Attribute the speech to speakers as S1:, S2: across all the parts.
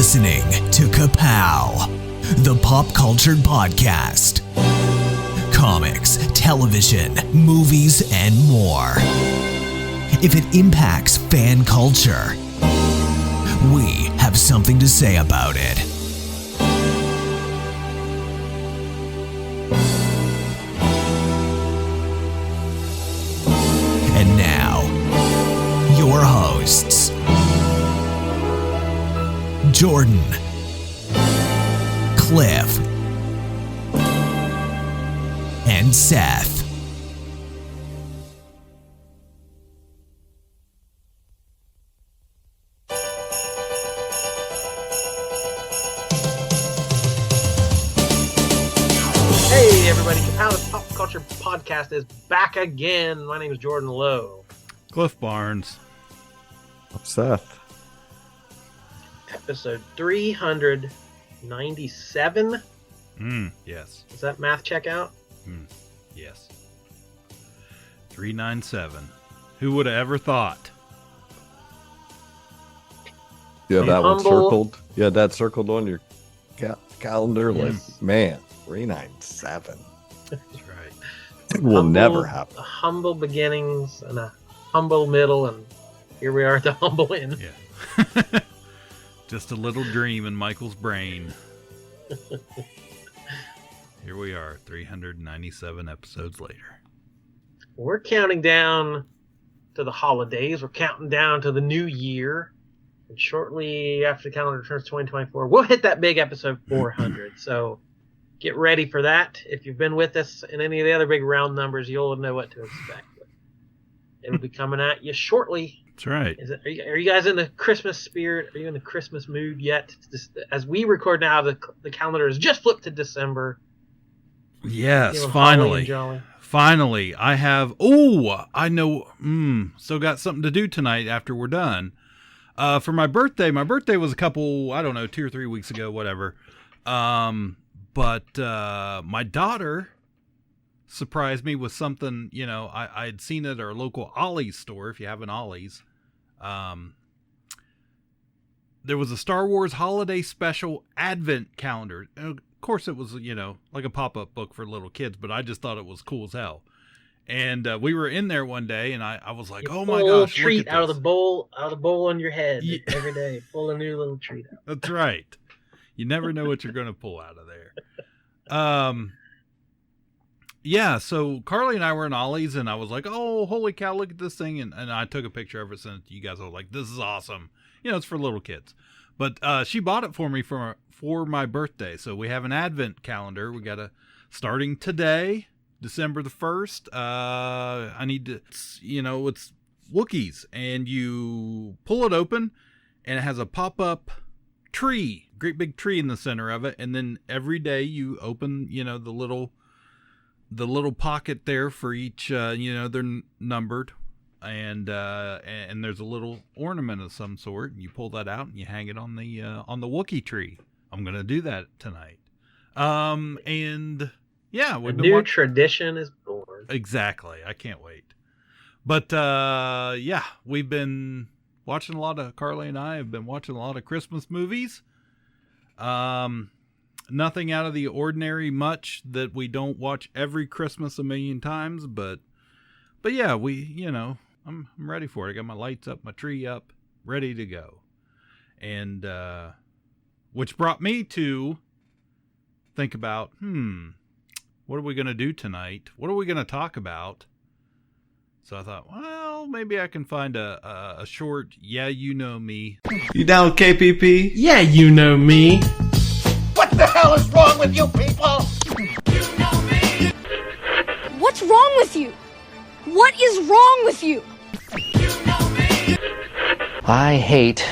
S1: listening to Ka-Pow, the pop culture podcast. Comics, television, movies, and more. If it impacts fan culture, we have something to say about it. And now, your hosts, Jordan, Cliff, and Seth.
S2: Hey everybody, Ka-Pow, the pop culture podcast is back again. My name is Jordan Lowe.
S3: Cliff Barnes.
S4: I'm Seth.
S2: Episode 397.
S3: Yes.
S2: Does that math check out?
S3: Yes. 397. Who would have ever thought?
S4: Yeah,
S2: Be
S4: that one
S2: humble.
S4: circled. Yeah, that circled on your calendar. Like, man, 397.
S3: That's right.
S4: It will never happen.
S2: Humble beginnings and a humble middle, and here we are at the humble end.
S3: Yeah. Just a little dream in Michael's brain. Here we are, 397 episodes later.
S2: We're counting down to the holidays. We're counting down to the new year. And shortly after the calendar turns 2024, we'll hit that big episode 400. So get ready for that. If you've been with us in any of the other big round numbers, you'll know what to expect. It'll be coming at you shortly.
S3: That's right.
S2: Are you guys in the Christmas spirit? Are you in the Christmas mood yet? As we record now, the calendar has just flipped to December.
S3: Yes,
S2: Feeling
S3: finally.
S2: holly and jolly.
S3: Finally, I have, I know, still got something to do tonight after we're done. For my birthday was a couple, 2 or 3 weeks ago, whatever. But my daughter surprised me with something, I had seen at our local Ollie's store, if you have an Ollie's. There was a Star Wars holiday special advent calendar. Of course, it was, like a pop-up book for little kids, but I just thought it was cool as hell. And we were in there one day, and I was like,
S2: You
S3: "Oh
S2: pull
S3: my
S2: a little
S3: gosh!"
S2: treat
S3: look at
S2: out of
S3: this.
S2: the bowl on your head
S3: Yeah.
S2: every day. Pull a new little treat out.
S3: That's right. You never know what you're going to pull out of there. Yeah, so Carly and I were in Ollie's, and I was like, "Oh, holy cow, look at this thing." And I took a picture of it, sent it to you guys. I was like, "This is awesome." It's for little kids. But she bought it for me for my birthday. So we have an advent calendar. We got starting today, December the 1st. I need to, it's Wookiees. And you pull it open, and it has a pop-up tree, great big tree in the center of it. And then every day you open, the little pocket there for each, they're numbered. And there's a little ornament of some sort, and you pull that out and you hang it on the Wookiee tree. I'm gonna do that tonight. And yeah,
S2: A new tradition is born.
S3: Exactly. I can't wait. But yeah, we've been watching Carly and I have been watching a lot of Christmas movies. Nothing out of the ordinary much that we don't watch every Christmas a million times, but yeah, I'm ready for it. I got my lights up, my tree up, ready to go. And which brought me to think about, what are we going to do tonight? What are we going to talk about? So I thought, well, maybe I can find a short, yeah, you know me.
S5: You down with KPP?
S6: Yeah, you know me.
S7: What the hell is wrong with you people? You know me.
S8: What's wrong with you? What is wrong with you?
S7: You know me.
S9: I hate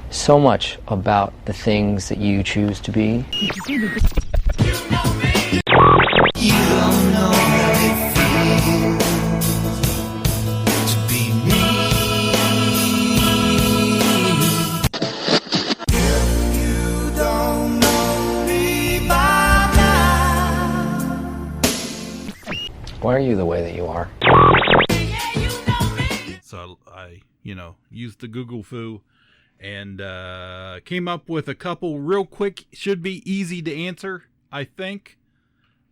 S9: so much about the things that you choose to be.
S7: You know me. You don't know how it feels to be me. If you don't know me by now.
S9: Why are you the way that you are?
S3: So I used the Google foo and came up with a couple real quick, should be easy to answer, I think,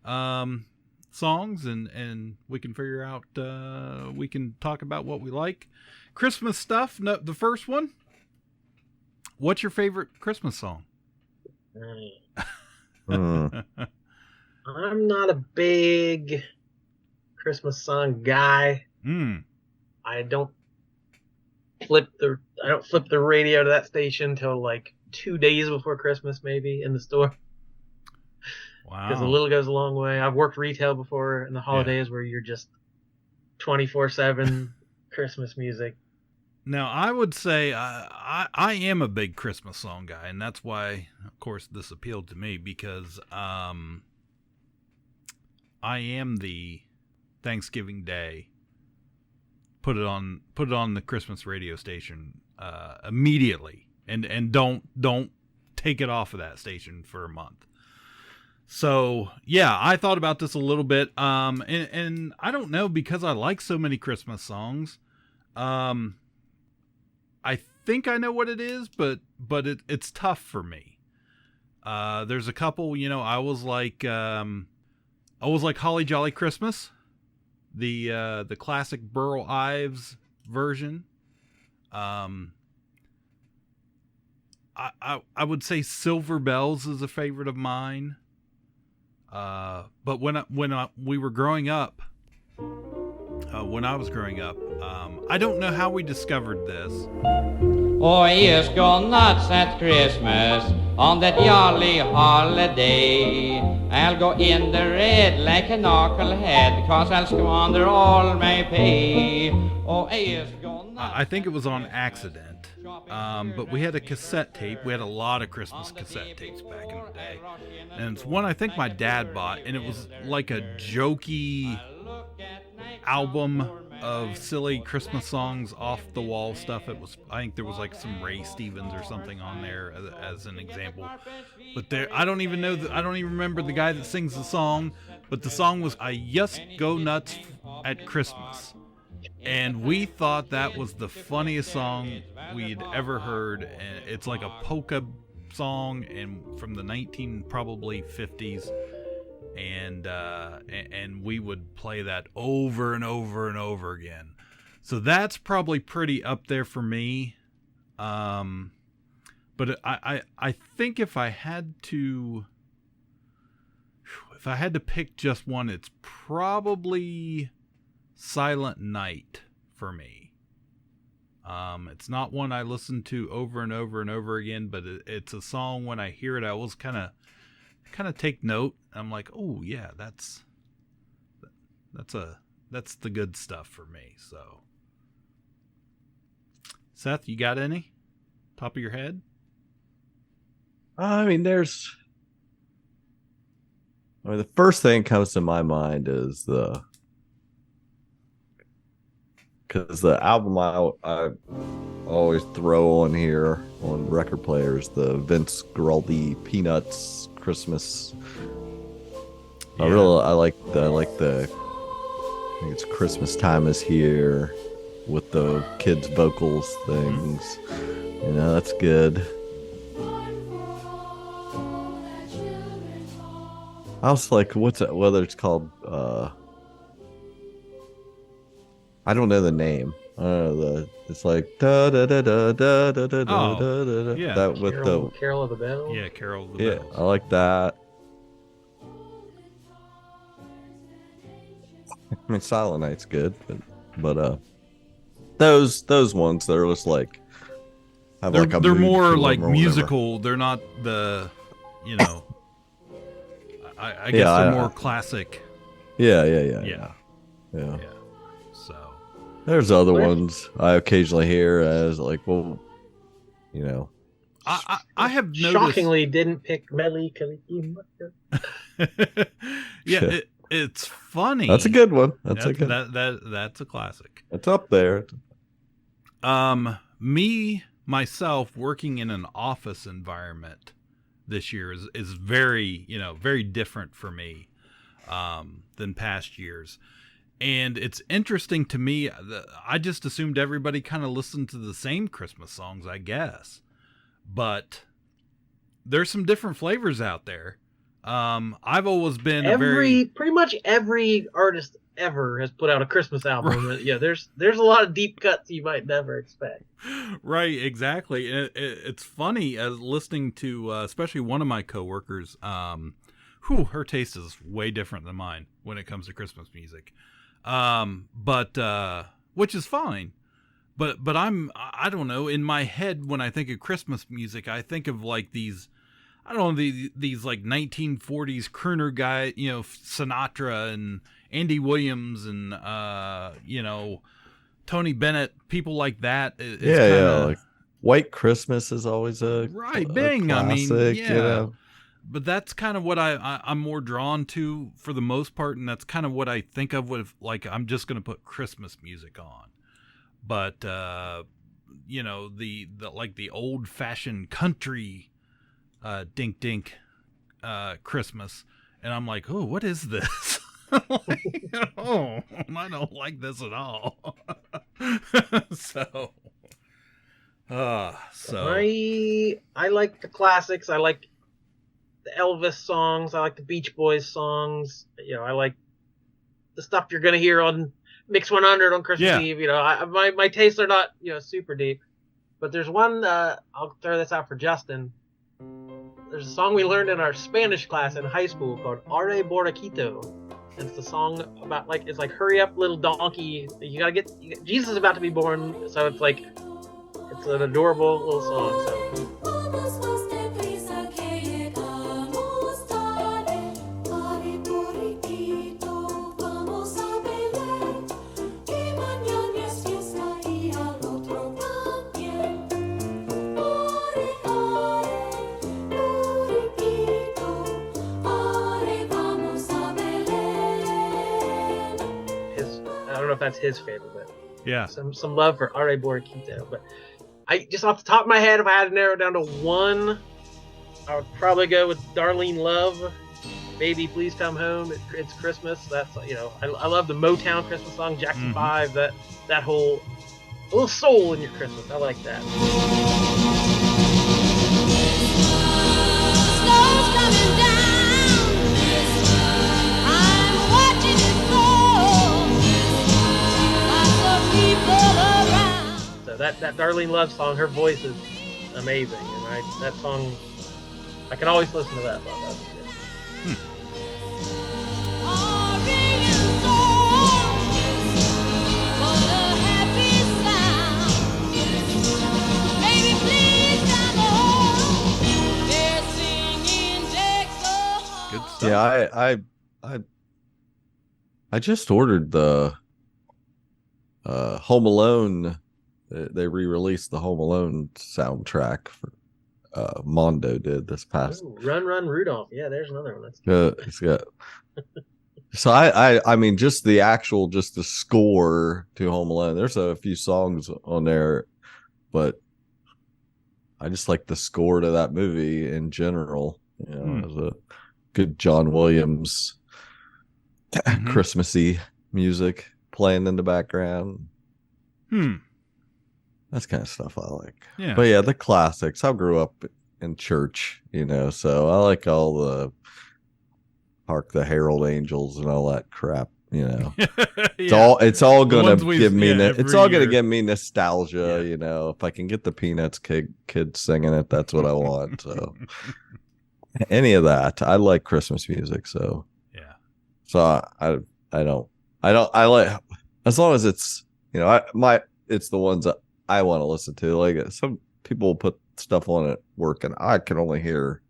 S3: songs, and we can figure out, we can talk about what we like. Christmas stuff. No, the first one. What's your favorite Christmas song?
S2: I'm not a big Christmas song guy. I don't flip the radio to that station till like 2 days before Christmas, maybe, in the store.
S3: Wow.
S2: Because a little goes a long way. I've worked retail before in the holidays where you're just 24/7 Christmas music.
S3: Now, I would say I am a big Christmas song guy, and that's why, of course, this appealed to me, because I am the Thanksgiving Day. Put it on the Christmas radio station immediately, and don't take it off of that station for a month. So yeah, I thought about this a little bit, and I don't know, because I like so many Christmas songs. I think I know what it is, but it's tough for me. There's a couple, I was like Holly Jolly Christmas, the classic Burl Ives version. I would say Silver Bells is a favorite of mine. But when we were growing up, when I was growing up, I don't know how we discovered this.
S6: Oh, ears go nuts at Christmas on that jolly holiday. I'll go in the red like a knucklehead, 'cause I'll squander all my pay. Oh, ears go nuts.
S3: I think it was on accident. But we had a cassette tape. We had a lot of Christmas cassette tapes back in the day. And it's one I think my dad bought, and it was like a jokey album of silly Christmas songs, off the wall stuff. I think there was like some Ray Stevens or something on there as an example. But I don't even remember the guy that sings the song, but the song was I Just Go Nuts at Christmas. And we thought that was the funniest song we'd ever heard. And it's like a polka song, and from the probably 50s. And we would play that over and over and over again. So that's probably pretty up there for me. But I think if I had to pick just one, it's probably Silent Night for me. It's not one I listen to over and over and over again, but it's a song when I hear it, I always kind of take note. I'm like, oh yeah, that's the good stuff for me. So, Seth, you got any top of your head?
S4: I mean, the first thing that comes to my mind is because the album I always throw on here on record players, the Vince Guaraldi Peanuts Christmas. Yeah. I like the I think it's Christmas Time Is Here with the kids' vocals things. That's good. I was like, whether it's called I don't know the name. It's like da da da da da da da da da.
S3: Yeah,
S4: that with
S2: Carol of the Bells.
S3: Yeah, Carol of the Bells.
S4: Yeah, I like that. I mean, Silent Night's good, but those ones, they're just like
S3: they're more like musical. They're not the I guess they're more classic.
S4: Yeah.
S3: So
S4: there's other ones I occasionally hear as like, well,
S3: I have noticed.
S2: Shockingly, didn't pick Meli Kaliki.
S3: Yeah, it's funny.
S4: That's a good one. That's
S3: a classic.
S4: It's up there.
S3: Myself working in an office environment this year is very, very different for me than past years. And it's interesting to me. I just assumed everybody kind of listened to the same Christmas songs, I guess. but there's some different flavors out there. I've always been
S2: pretty much every artist ever has put out a Christmas album.
S3: Right.
S2: Yeah, there's a lot of deep cuts you might never expect.
S3: Right, exactly. It's funny as listening to, especially one of my coworkers. Her taste is way different than mine when it comes to Christmas music. But which is fine. But I don't know. In my head, when I think of Christmas music, I think of like these. I don't know, these like 1940s crooner guy, Sinatra and Andy Williams and, Tony Bennett, people like that.
S4: Like White Christmas is always a
S3: Bing.
S4: classic,
S3: But that's kind of what I'm more drawn to for the most part, and that's kind of what I think of with, like, I'm just going to put Christmas music on. But, the old-fashioned country dink dink Christmas, and I'm like, oh, what is this? I don't like this at all.
S2: I like the classics. I like the Elvis songs. I like the Beach Boys songs. I like the stuff you're gonna hear on Mix 100 on Christmas Eve. My tastes are not super deep, but there's one. I'll throw this out for Justin. There's a song we learned in our Spanish class in high school called Are Borraquito. And it's the song about, like, it's like, hurry up, little donkey. You gotta get Jesus is about to be born. So it's like, it's an adorable little song. So. If that's his favorite, but
S3: yeah,
S2: some love for Are Borraquito. But I just off the top of my head, if I had to narrow it down to one, I would probably go with Darlene Love, Baby Please Come Home. It's Christmas. That's I love the Motown Christmas song, Jackson 5. That whole a little soul in your Christmas. I like that.
S7: Snow's coming down. I'm watching it fall.
S2: So that Darlene Love song, her voice is amazing, and that song, I can always listen to that. That's good.
S3: Good stuff.
S4: Yeah, I just ordered the Home Alone. They re-released the Home Alone soundtrack for Mondo did this past.
S2: Ooh, Run Run Rudolph. Yeah, there's another one. That's
S4: it's got. So I mean just the score to Home Alone. There's a few songs on there, but I just like the score to that movie in general. It was a good John Williams Christmassy music playing in the background. That's kind of stuff I like.
S3: Yeah.
S4: But yeah, the classics. I grew up in church, so I like all the Hark the Herald Angels and all that crap, It's all gonna give me gonna give me nostalgia, If I can get the Peanuts kids singing it, that's what I want. So any of that. I like Christmas music, so
S3: yeah.
S4: So I like, as long as it's it's the ones that I want to listen to. Like some people put stuff on at work and I can only hear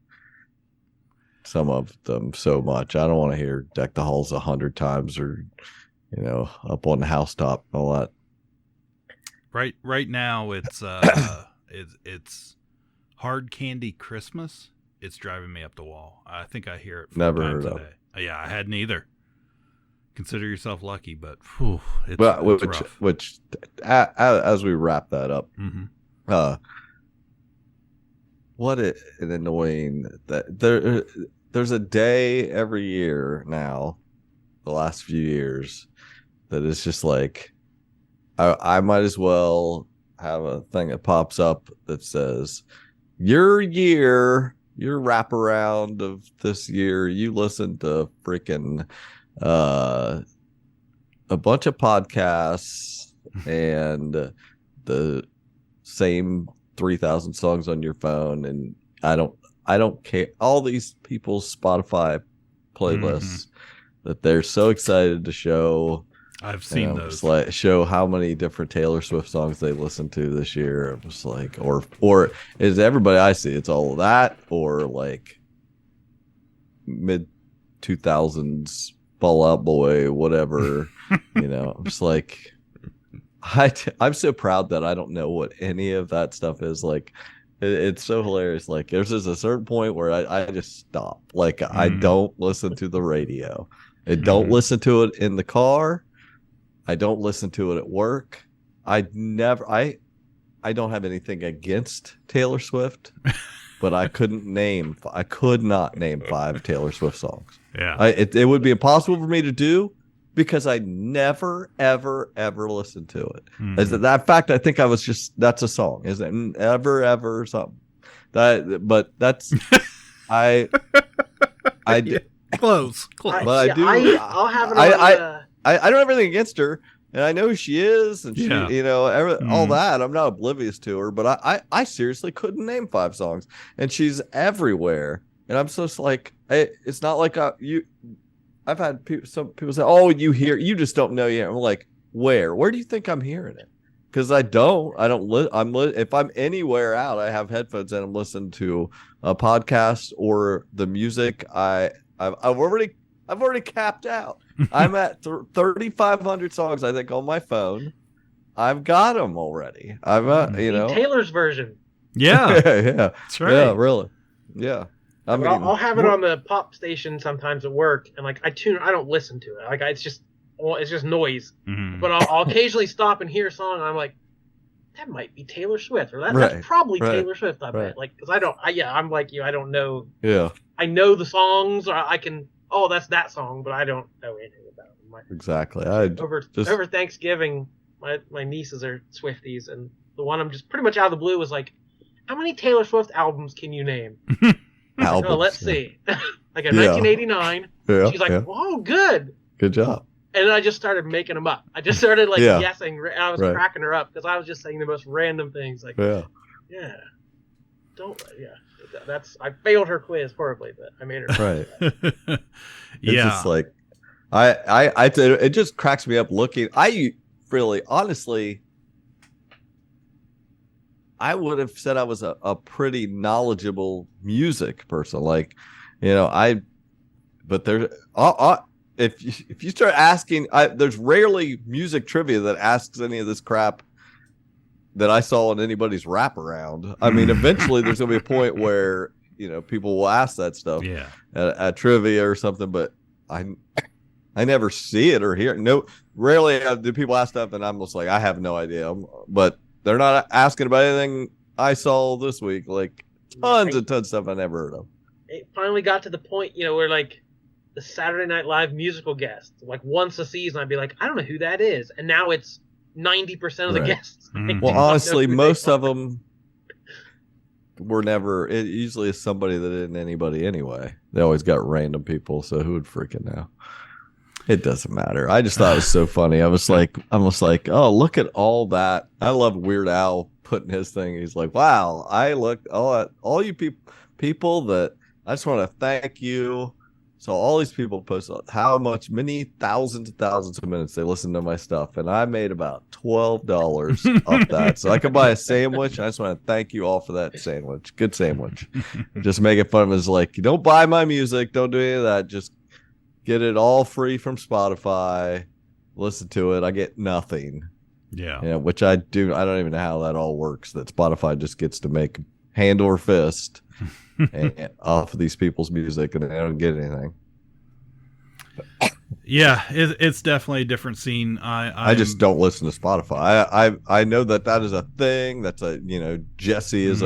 S4: some of them so much. I don't want to hear Deck the Halls 100 times or Up on the Housetop and all that.
S3: Right now it's it's Hard Candy Christmas. It's driving me up the wall. I think I hear it.
S4: Never heard of it.
S3: Yeah, I hadn't either. Consider yourself lucky, but it's rough.
S4: Which as we wrap that up, what an annoying that there's a day every year now, the last few years, that is just like I might as well have a thing that pops up that says your wraparound of this year, you listened to freaking a bunch of podcasts and the same 3,000 songs on your phone, and I don't care. All these people's Spotify playlists that they're so excited to show.
S3: I've seen those.
S4: Just like show how many different Taylor Swift songs they listened to this year. It was like, or is everybody I see? It's all of that, or like mid 2000s Fall Out Boy, whatever. I'm just like, I'm so proud that I don't know what any of that stuff is. Like, it's so hilarious. Like, there's just a certain point where I just stop. Like, I don't listen to the radio. I don't listen to it in the car. I don't listen to it at work. I don't have anything against Taylor Swift, but I could not name 5 Taylor Swift songs.
S3: Yeah.
S4: It would be impossible for me to do because I never, ever, ever listened to it. That fact, I think that's a song, isn't it? Ever, something. But that's, I did.
S3: Close.
S4: But I do.
S2: I'll have it on
S4: I don't have anything against her, and I know who she is, and she, all that. I'm not oblivious to her, but I seriously couldn't name 5 songs, and she's everywhere. And I'm just like, it's not like I've had some people say, "Oh, you just don't know yet." I'm like, where do you think I'm hearing it? Because I don't. If I'm anywhere out, I have headphones and I'm listening to a podcast or the music. I've already capped out. I'm at 3,500 songs, I think, on my phone. I've got them already.
S2: Taylor's version.
S3: Yeah,
S4: yeah,
S3: that's right.
S4: Yeah, really. Yeah,
S2: I'll have it on the pop station sometimes at work, and like I don't listen to it. Like it's just noise. But I'll occasionally stop and hear a song, and I'm like, that might be Taylor Swift, or that's probably Taylor Swift. I bet. Like, because I'm like you. I don't know.
S4: Yeah.
S2: I know the songs, or I can. Oh, that's that song, but I don't know anything about them.
S4: Exactly.
S2: Over Thanksgiving, my nieces are Swifties, and the one I'm just pretty much out of the blue was like, how many Taylor Swift albums can you name?
S4: Albums,
S2: let's see. Like in 1989.
S4: Yeah,
S2: she's like, whoa, good
S4: job.
S2: And then I just started making them up. I just started guessing. I was cracking her up because I was just saying the most random things. Like, I failed her quiz horribly, but I made her.
S4: Right. It's just like, it just cracks me up looking. I really, honestly, I would have said I was a pretty knowledgeable music person. Like, but there's, if you start asking, there's rarely music trivia that asks any of this crap that I saw in anybody's wraparound. I mean, eventually there's gonna be a point where people will ask that stuff at trivia or something, but I never see it or hear it. No, rarely do people ask stuff, and I'm just like, I have no idea. But they're not asking about anything I saw this week, like tons and tons of stuff I never heard of.
S2: It finally got to the point, where like the Saturday Night Live musical guest, like once a season, I'd be like, I don't know who that is, and now it's 90% of the guests.
S4: Well, honestly, most of them were never. It usually is somebody that isn't anybody anyway. They always got random people, so who would freaking know? It doesn't matter. I just thought it was so funny. I was like, oh, look at all that. I love Weird Al putting his thing. He's like, wow, I looked all you people that I just want to thank you. So all these people post many thousands and thousands of minutes they listen to my stuff, and I made about $12 off that. So I could buy a sandwich. I just want to thank you all for that sandwich. Good sandwich. Just making fun of it is like, you don't buy my music, don't do any of that. Just get it all free from Spotify. Listen to it. I get nothing.
S3: Yeah.
S4: Which I do. I don't even know how that all works. That Spotify just gets to make hand over fist and off of these people's music, and they don't get anything.
S3: Yeah, it's definitely a different scene.
S4: I just don't listen to Spotify. I know that is a thing. That's Jesse is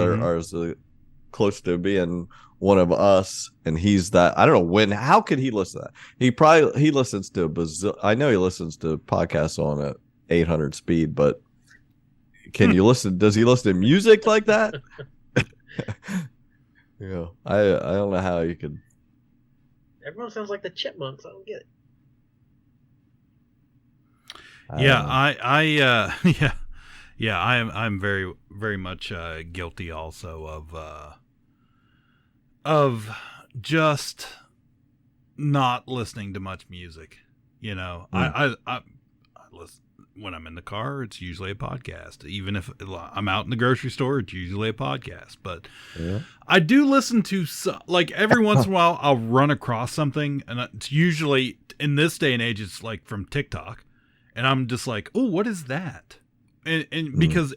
S4: close to being one of us, and he's that. I don't know when. How could he listen to that? He listens to I know he listens to podcasts on at 800 speed, but can you listen? Does he listen to music like that? I don't know how you could.
S2: Everyone sounds like the Chipmunks. I don't get it.
S3: I'm very, very much guilty also of just not listening to much music. I listen when I'm in the car. It's usually a podcast. Even if I'm out in the grocery store, it's usually a podcast. But I do listen to like every once in a while I'll run across something, and it's usually in this day and age it's like from TikTok, and I'm just like, oh, what is that? And because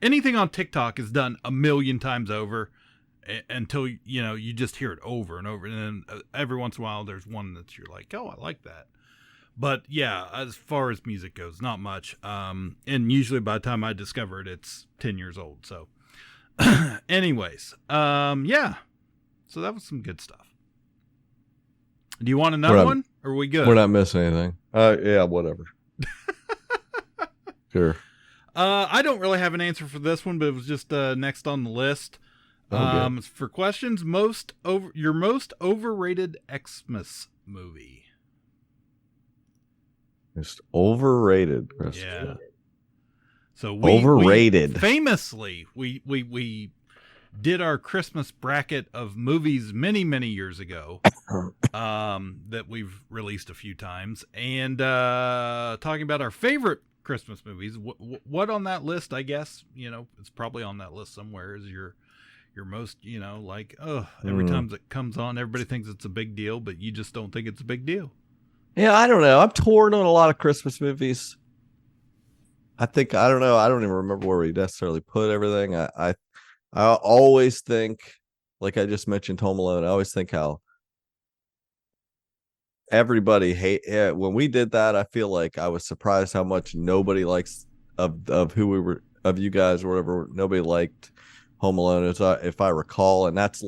S3: anything on TikTok is done a million times over until you just hear it over and over, and then every once in a while there's one that you're like, oh, I like that. But yeah, as far as music goes, not much. And usually by the time I discover it, it's 10 years old. So anyways, yeah. So that was some good stuff. Do you want another one? Or are we good?
S4: We're not missing anything. Yeah, whatever. Sure.
S3: I don't really have an answer for this one, but it was just next on the list. For questions, your most overrated Xmas movie.
S4: Just overrated, Chris.
S3: Yeah. So
S4: overrated.
S3: Famously, we did our Christmas bracket of movies many, many years ago that we've released a few times, and talking about our favorite Christmas movies. What on that list? I guess it's probably on that list somewhere. Is your most like every time it comes on, everybody thinks it's a big deal, but you just don't think it's a big deal.
S4: Yeah, I don't know. I'm torn on a lot of Christmas movies. I don't know. I don't even remember where we necessarily put everything. I always think, like I just mentioned Home Alone, I always think how everybody when we did that. I feel like I was surprised how much nobody likes of who we were, of you guys or whatever. Nobody liked Home Alone, if I recall, and that's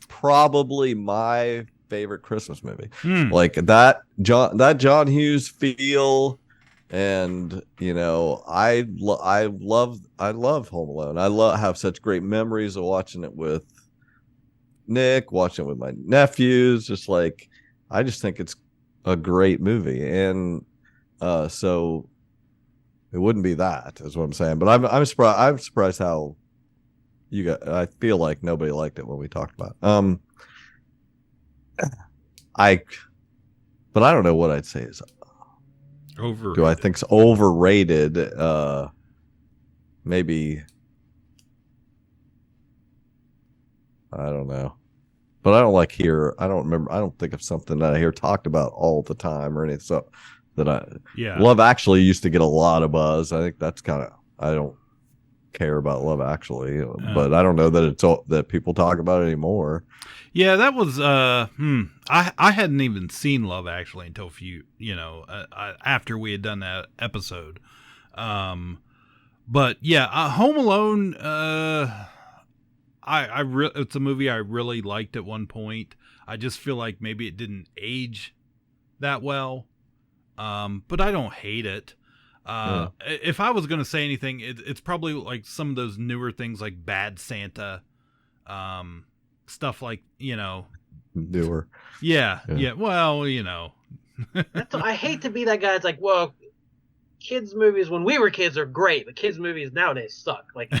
S4: probably my favorite Christmas movie. Like that John Hughes feel, and I love Home Alone. I have such great memories of watching it with Nick, watching it with my nephews. Just like, I just think it's a great movie, and so it wouldn't be that, is what I'm saying. But I'm surprised how I feel like nobody liked it when we talked about it. But I don't know what I'd say is
S3: overrated.
S4: Do I think it's overrated? Maybe, I don't know. But I don't think of something that I hear talked about all the time or anything. So Love Actually used to get a lot of buzz. I think that's I don't care about Love Actually, but I don't know that that people talk about it anymore.
S3: Yeah, that was I hadn't even seen Love Actually until after we had done that episode. But yeah, Home Alone, it's a movie I really liked at one point. I just feel like maybe it didn't age that well. But I don't hate it. If I was going to say anything, it's probably like some of those newer things like Bad Santa, stuff like,
S4: newer.
S3: Yeah. Well,
S2: I hate to be that guy. It's like, well, kids movies when we were kids are great, but kids movies nowadays suck. Like,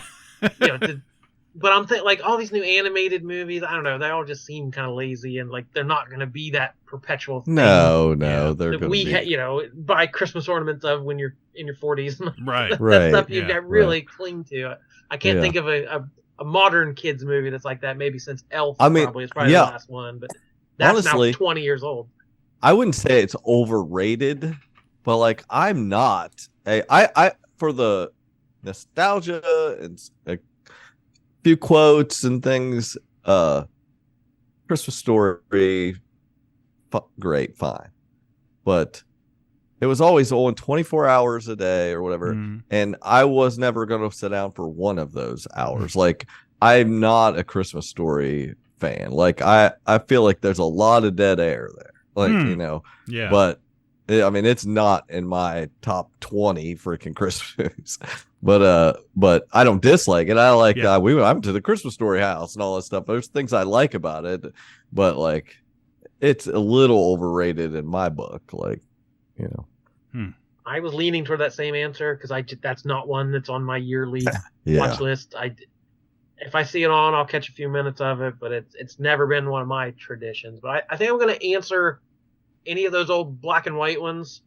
S2: but I'm thinking like all these new animated movies, I don't know, they all just seem kind of lazy, and like they're not going to be that perpetual thing.
S4: No, they're going to
S2: be. Buy Christmas ornaments of when you're in your 40s.
S3: Right.
S2: That stuff you really cling to. I can't think of a modern kids movie that's like that. Maybe since Elf probably is probably the last one, but that's honestly, now 20 years old.
S4: I wouldn't say it's overrated, but like I'm not. I for the nostalgia and a few quotes and things, Christmas Story, great, fine, but it was always on 24 hours a day or whatever, and I was never going to sit down for one of those hours. Like, I'm not a Christmas Story fan. Like, I feel like there's a lot of dead air there. Like,
S3: Yeah.
S4: But I mean, it's not in my top 20 freaking Christmas movies, but I don't dislike it. I like I went to the Christmas Story house and all that stuff. There's things I like about it, but like it's a little overrated in my book. Like, you know,
S2: I was leaning toward that same answer because that's not one that's on my yearly watch list. If I see it on, I'll catch a few minutes of it, but it's never been one of my traditions. But I think I'm going to answer any of those old black and white ones,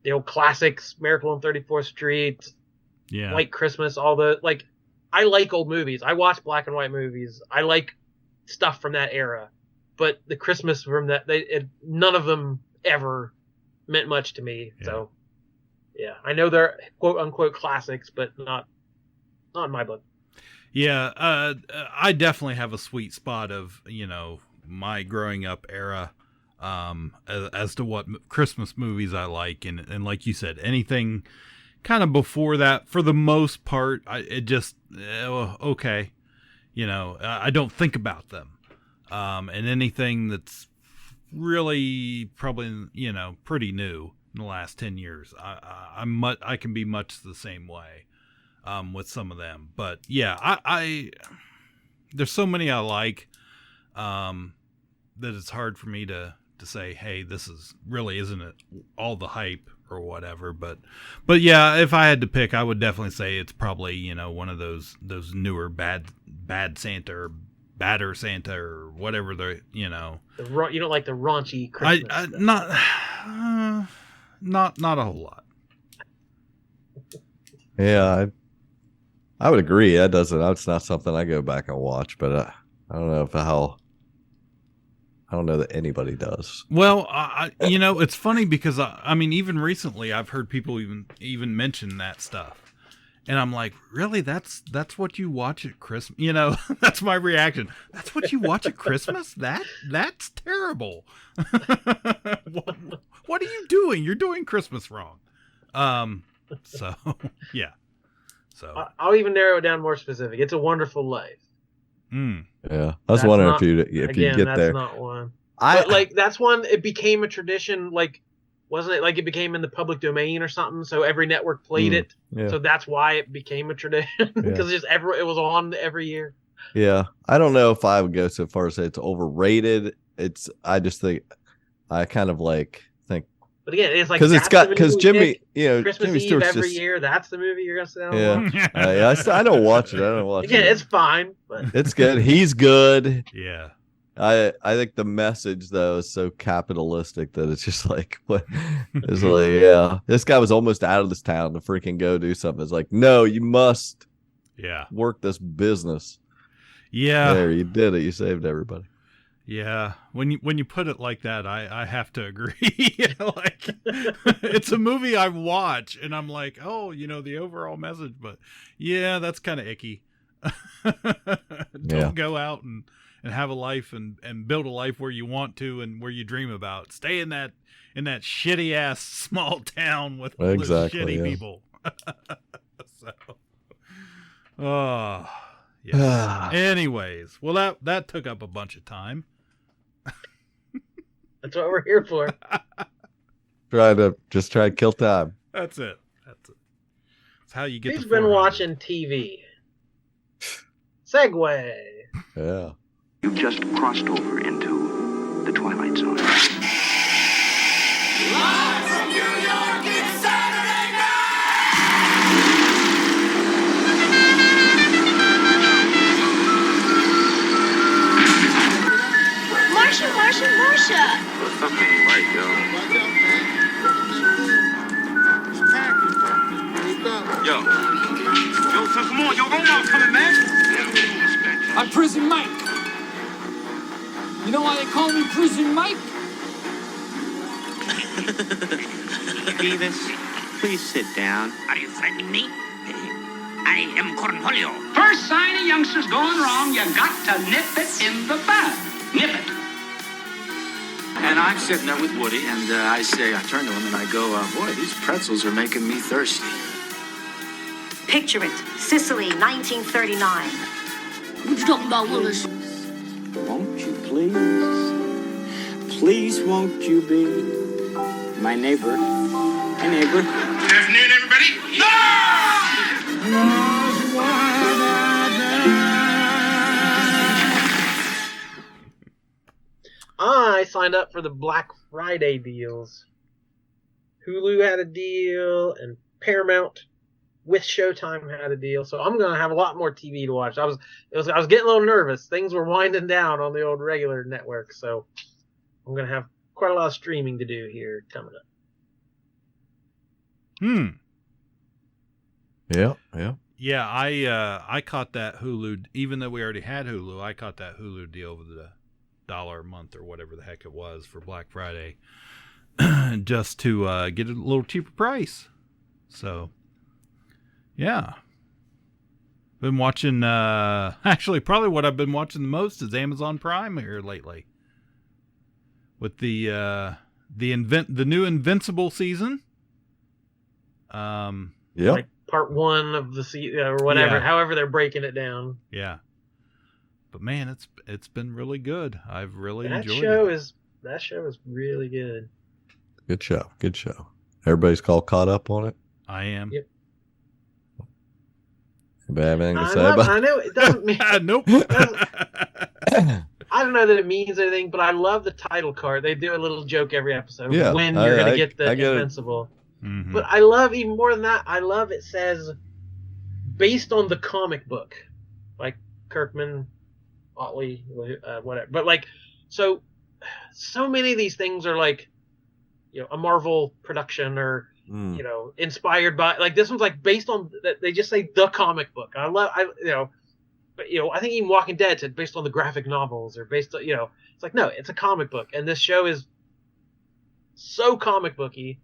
S2: the old classics, Miracle on 34th Street, White Christmas, all the, like, I like old movies. I watch black and white movies. I like stuff from that era, but the Christmas from that, none of them ever meant much to me. Yeah. So, yeah, I know they're quote unquote classics, but not in my book.
S3: Yeah, I definitely have a sweet spot of, you know, my growing up era. As to what Christmas movies I like, and like you said, anything kind of before that, for the most part, okay, you know, I don't think about them, and anything that's really probably, you know, pretty new in the last 10 years, I can be much the same way, with some of them, but yeah, I there's so many I like, that it's hard for me to say, hey, this isn't it all the hype or whatever, but yeah, if I had to pick, I would definitely say it's probably, you know, one of those newer bad Santa or badder Santa or whatever you know.
S2: You don't like the raunchy Christmas stuff.
S3: Not a whole lot.
S4: Yeah, I would agree. It's not something I go back and watch, but I don't know I don't know that anybody does.
S3: Well, you know, it's funny because I mean, even recently, I've heard people even mention that stuff, and I'm like, really? That's what you watch at Christmas? You know, that's my reaction. That's what you watch at Christmas? That's terrible. What are you doing? You're doing Christmas wrong. So yeah. So
S2: I'll even narrow it down more specific. It's a Wonderful Life.
S4: Yeah, I was wondering if you get there.
S2: That's not one. But like that's one. It became a tradition. Like, wasn't it like it became in the public domain or something? So every network played it. Yeah. So that's why it became a tradition because it was on every year.
S4: Yeah, I don't know if I would go so far as say it's overrated. I just think I kind of like think.
S2: But again, it's like
S4: because Jimmy, you know,
S2: Christmas
S4: Jimmy
S2: Eve
S4: Stewart's
S2: every year. That's the movie you're gonna sit down and watch.
S4: I don't watch it.
S2: Again, it's fine, but
S4: it's good. He's good.
S3: Yeah.
S4: I think the message though is so capitalistic that it's just like what it's like. This guy was almost out of this town to freaking go do something. It's like, no, you must. Work this business.
S3: Yeah.
S4: There, you did it. You saved everybody.
S3: Yeah, when you put it like that, I have to agree. Like, it's a movie I watch, and I'm like, oh, you know, the overall message, but yeah, that's kind of icky. Don't go out and have a life and build a life where you want to and where you dream about. Stay in that shitty ass small town with shitty people. So, oh yeah. Anyways, well that took up a bunch of time.
S2: That's what we're here for.
S4: Try to kill time.
S3: That's it. That's how you get.
S2: Who's been watching TV? Segway.
S4: Yeah.
S10: You've just crossed over into the Twilight Zone.
S7: Live from New York, it's Saturday
S8: Marsha.
S10: What's something right, yo? Yo, son, come on, yo, Omar's coming, man.
S11: I'm Prison Mike. You know why they call me Prison Mike?
S12: Davis, please sit down.
S13: Are you threatening me? I am Cornholio.
S14: First sign a youngster's going wrong, you got to nip it in the bud. Nip it.
S15: And I'm sitting there with Woody, and I turn to him and I go, boy, these pretzels are making me thirsty.
S16: Picture it, Sicily, 1939.
S8: What you talking about, Willis?
S15: Won't you please won't you be
S12: My neighbor. Hi, neighbor.
S11: Good afternoon, everybody.
S2: I signed up for the Black Friday deals. Hulu had a deal, and Paramount with Showtime had a deal. So I'm gonna have a lot more TV to watch. I was getting a little nervous. Things were winding down on the old regular network, so I'm gonna have quite a lot of streaming to do here coming up.
S3: Yeah, I caught that Hulu, even though we already had Hulu. I caught that Hulu deal with the $1 a month or whatever the heck it was for Black Friday, just to get a little cheaper price. So, yeah, been watching. Actually, probably what I've been watching the most is Amazon Prime here lately, with the new Invincible season.
S2: Like part 1 of the season or whatever, however they're breaking it down.
S3: Yeah. But man, it's been really good. I've really enjoyed it.
S2: That show is really good.
S4: Good show. Everybody's caught up on it.
S3: I am.
S2: Yep.
S4: Anybody have anything to say about it?
S2: I know it doesn't mean
S3: nope.
S2: I don't know that it means anything, but I love the title card. They do a little joke every episode when you're going to get the Invincible.
S3: Mm-hmm.
S2: But I love, even more than that, I love it says based on the comic book, like Kirkman, Otley, whatever. But like, so many of these things are like, a Marvel production or inspired by, like, this one's like based on that. They just say the comic book. But I think even Walking Dead said based on the graphic novels or based on, it's like, no, it's a comic book, and this show is so comic booky.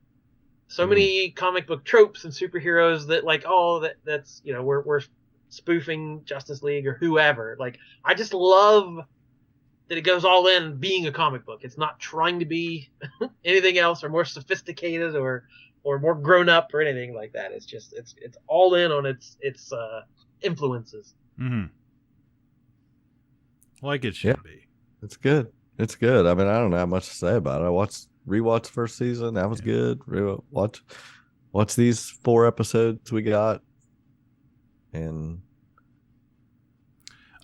S2: So many comic book tropes and superheroes that, like, that's we're spoofing Justice League or whoever. Like, I just love that it goes all in being a comic book. It's not trying to be anything else or more sophisticated or more grown up or anything like that. It's just it's all in on its influences.
S3: Mm-hmm. Like it should be.
S4: It's good. I mean, I don't have much to say about it. I rewatched the first season. That was good. Watch these 4 episodes we got, and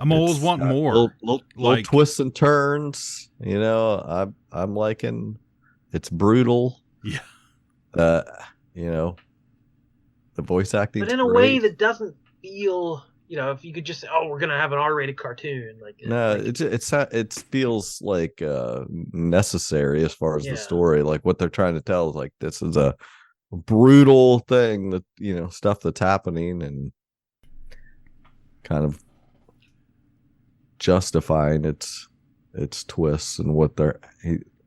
S3: I'm always wanting more.
S4: Little twists and turns. I'm liking. It's brutal.
S3: Yeah.
S4: The voice acting,
S2: but in a way that doesn't feel. If you could just say, "Oh, we're gonna have an R-rated cartoon,"
S4: it feels like necessary as far as the story. Like, what they're trying to tell is like, this is a brutal thing that stuff that's happening, and kind of justifying its twists and what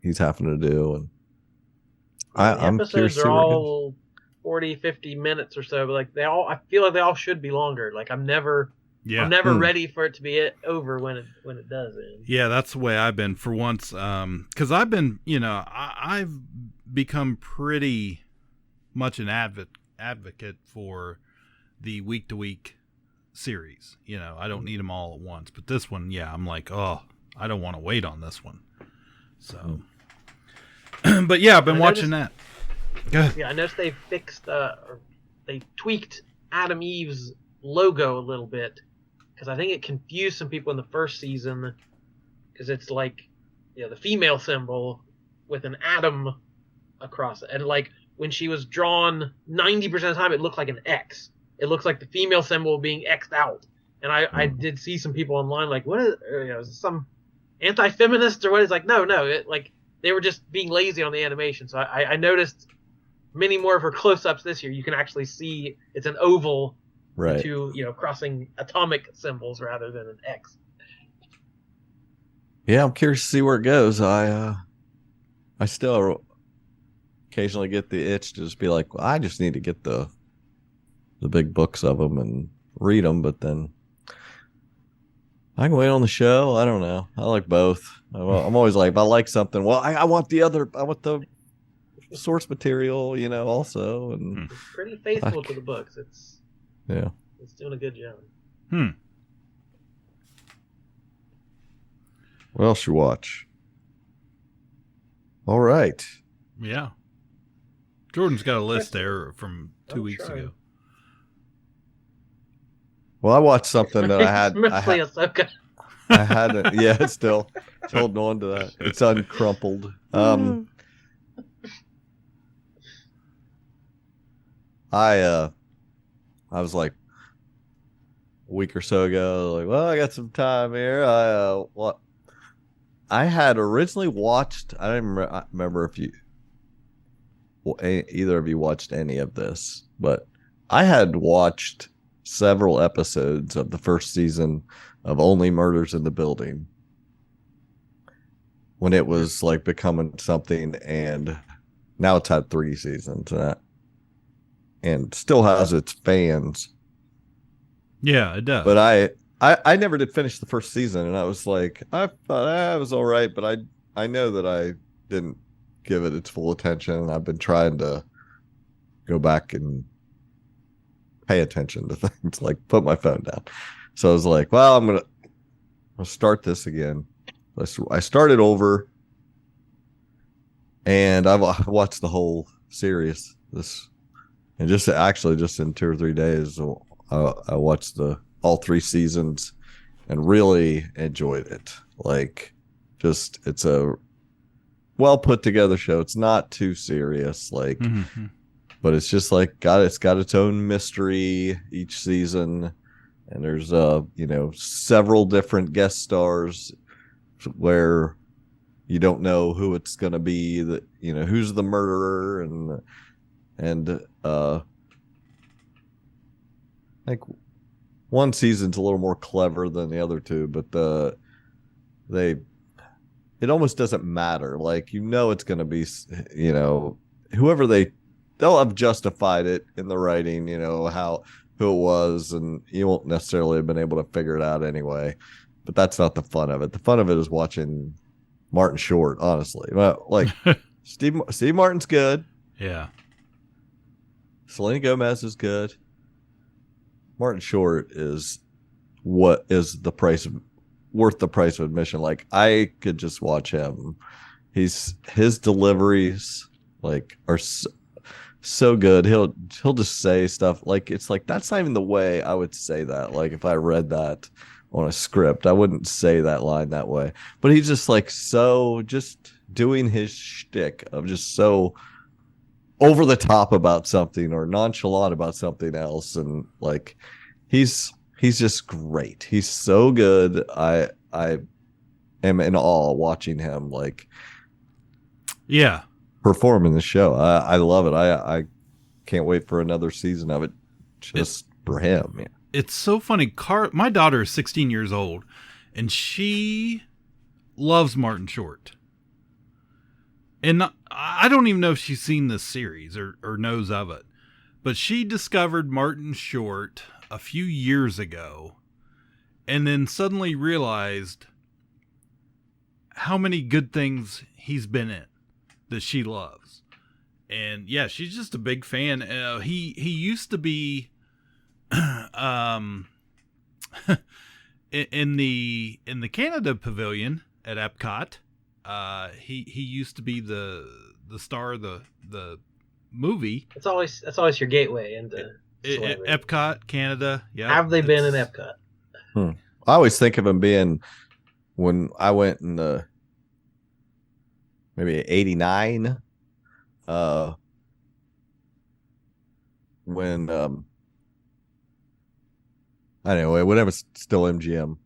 S4: he's having to do. And I'm curious to see where it goes.
S2: 40, 50 minutes or so, but like I feel like they all should be longer. Like, I'm never ready for it to be over when it does end.
S3: Yeah, that's the way I've been for once. Because I've been, I've become pretty much an advocate for the week to week series. I don't need them all at once, but this one, I'm like, oh, I don't want to wait on this one. So, but yeah, I've been watching that. Good.
S2: Yeah, I noticed they fixed, or they tweaked Adam Eve's logo a little bit, because I think it confused some people in the first season, because it's like, the female symbol with an atom across it, and like when she was drawn, 90% of the time it looked like an X. It looks like the female symbol being X'd out, and I did see some people online like, what is, is this some anti-feminist or what? It's like, no, it, like, they were just being lazy on the animation. So I noticed many more of her close-ups this year. You can actually see it's an oval,
S4: right?
S2: To crossing atomic symbols rather than an X.
S4: Yeah, I'm curious to see where it goes. I still occasionally get the itch to just be like, well, I just need to get the big books of them and read them, but then I can wait on the show. I don't know. I like both. I'm always like, if I like something, well, I want the source material, also. And
S2: it's pretty faithful to the books. It's doing a good job.
S4: What else you watch? All right.
S3: Yeah. Jordan's got a list there from 2 weeks ago.
S4: Well, I watched something that I had.
S2: Mostly Ahsoka.
S4: I hadn't. Yeah, it's still holding on to that. It's uncrumpled. I was like a week or so ago, like, well, I got some time here. I had originally watched. I don't remember if either of you watched any of this, but I had watched several episodes of the first season of Only Murders in the Building when it was like becoming something, and now it's had 3 seasons and still has its fans.
S3: Yeah, it does.
S4: But I never did finish the first season, and I was like, I thought it was all right, but I know that I didn't give it its full attention, and I've been trying to go back and pay attention to things, like put my phone down. So I was like, well, I'll start this again. I started over, and I've watched the whole series. And just in 2 or 3 days, I watched all 3 seasons and really enjoyed it. Like, it's a well put together show. It's not too serious, like, but it's just like it's got its own mystery each season, and there's several different guest stars where you don't know who it's gonna be, who's the murderer, and like one season's a little more clever than the other 2, but it almost doesn't matter. Like, it's going to be, whoever they'll have justified it in the writing, who it was, and you won't necessarily have been able to figure it out anyway. But that's not the fun of it. The fun of it is watching Martin Short, honestly. Well, like Steve Martin's good.
S3: Yeah.
S4: Selena Gomez is good. Martin Short is what is worth the price of admission. Like, I could just watch him. His deliveries are so good. He'll just say stuff like, it's like, that's not even the way I would say that. Like, if I read that on a script, I wouldn't say that line that way. But he's just like, so just doing his shtick of just so over the top about something or nonchalant about something else, and like he's just great. He's so good. I am in awe watching him perform in the show. I love it. I can't wait for another season of it just for him. Yeah.
S3: It's so funny. My daughter is 16 years old, and she loves Martin Short. And I don't even know if she's seen this series or knows of it, but she discovered Martin Short a few years ago and then suddenly realized how many good things he's been in that she loves. And yeah, she's just a big fan. He used to be in the Canada Pavilion at Epcot. He used to be the star of the movie.
S2: That's always your gateway into
S3: Epcot, Canada. Yeah.
S2: Have they been in Epcot?
S4: I always think of him being, when I went in maybe 89, when anyway, whenever it's still MGM,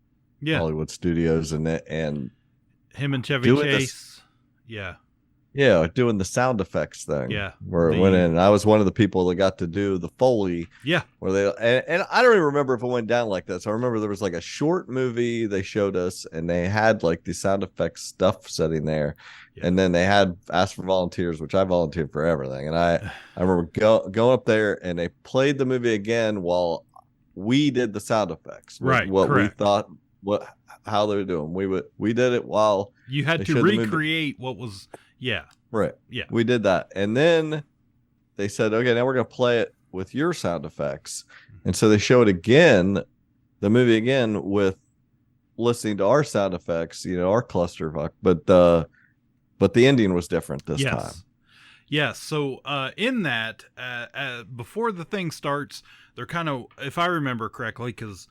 S4: Hollywood Studios, and
S3: him and Chevy Chase.
S4: Yeah, doing the sound effects thing.
S3: Yeah.
S4: Where it went in. I was one of the people that got to do the Foley.
S3: Yeah.
S4: Where and I don't even remember if it went down like this. I remember there was like a short movie they showed us, and they had like the sound effects stuff sitting there. Yeah. And then they had asked for volunteers, which I volunteered for everything. And I remember going up there, and they played the movie again while we did the sound effects.
S3: Right.
S4: What
S3: correct.
S4: we thought, how they were doing. We did it while
S3: you had to recreate what was. Yeah.
S4: Right.
S3: Yeah.
S4: We did that. And then they said, okay, now we're going to play it with your sound effects. And so they showed the movie again with listening to our sound effects, our clusterfuck. But the ending was different this time.
S3: Yes. So in that, before the thing starts, they're kind of, if I remember correctly, because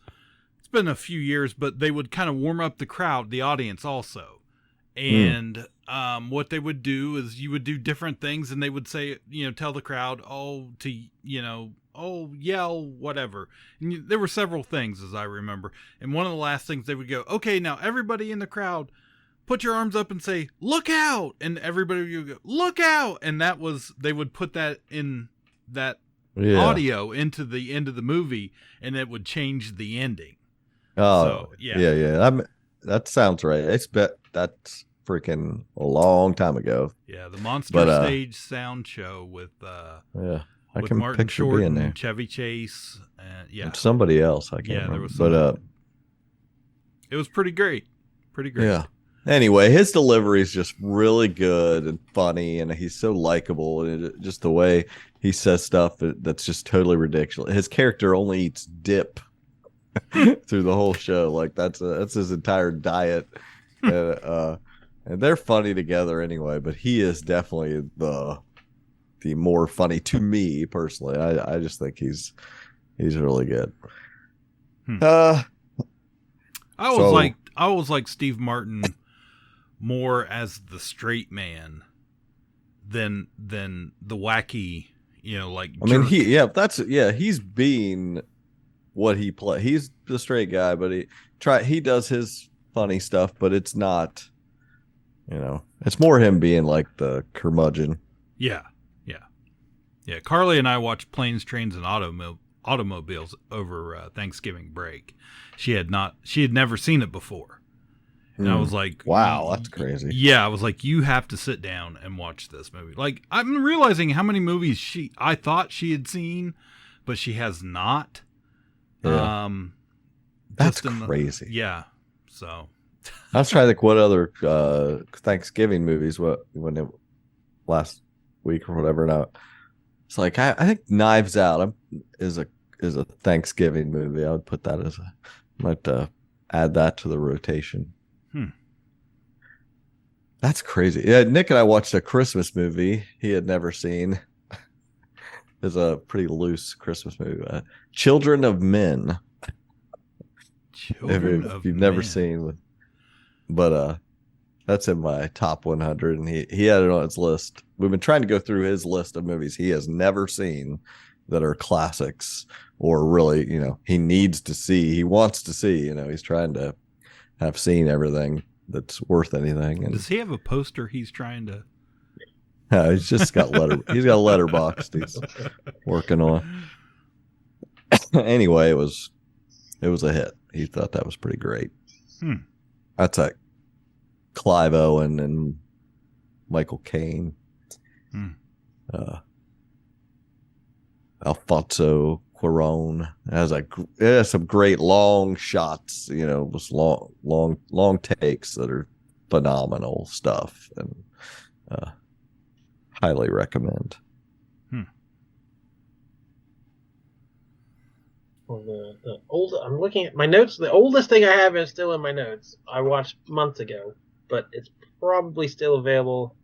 S3: it's been a few years, but they would kind of warm up the crowd, the audience also. And what they would do is you would do different things, and they would say, tell the crowd, yell, whatever. And there were several things, as I remember. And one of the last things they would go, okay, now everybody in the crowd, put your arms up and say, look out. And everybody would go, look out. And that was, they would put that in that audio into the end of the movie, and it would change the ending.
S4: Oh,
S3: so,
S4: yeah. That sounds right. That's freaking a long time ago.
S3: Yeah, the Monster Stage sound show with
S4: I
S3: with
S4: can
S3: Martin
S4: picture
S3: Short
S4: being there.
S3: and Chevy Chase. And
S4: somebody else. I can't remember.
S3: There was
S4: but
S3: it was pretty great. Pretty great.
S4: Yeah. Anyway, his delivery is just really good and funny, and he's so likable, and just the way he says stuff that's just totally ridiculous. His character only eats dip through the whole show. Like that's his entire diet. And they're funny together anyway, but he is definitely the more funny to me personally. I just think he's really good.
S3: I always like Steve Martin more as the straight man than the wacky,
S4: he's being what he play. He's the straight guy, but he does his funny stuff, but it's not, it's more him being like the curmudgeon.
S3: Yeah. Carly and I watched Planes, Trains, and Automobiles over Thanksgiving break. She had never seen it before. And I was like,
S4: wow, that's crazy.
S3: Yeah, I was like, you have to sit down and watch this movie. Like, I'm realizing how many movies I thought she had seen, but she has not.
S4: Yeah. That's crazy.
S3: Yeah. So
S4: I was trying to think what other Thanksgiving movies last week or whatever. Now it's like I think Knives Out is a Thanksgiving movie. I would put that might add that to the rotation. That's crazy. Yeah, Nick and I watched a Christmas movie he had never seen. It's a pretty loose Christmas movie. Children of Men. If you've never seen, but that's in my top 100, and he had it on his list. We've been trying to go through his list of movies he has never seen that are classics, or really, he needs to see, he wants to see. He's trying to have seen everything that's worth anything. And
S3: does he have a poster he's trying to?
S4: He's just got he's got a letterbox he's working on. Anyway, it was a hit. He thought that was pretty great. That's like Clive Owen and Michael Caine. Alfonso Cuarón has some great long shots, just long takes that are phenomenal stuff, and highly recommend.
S2: Well, I'm looking at my notes. The oldest thing I have is still in my notes. I watched months ago, but it's probably still available.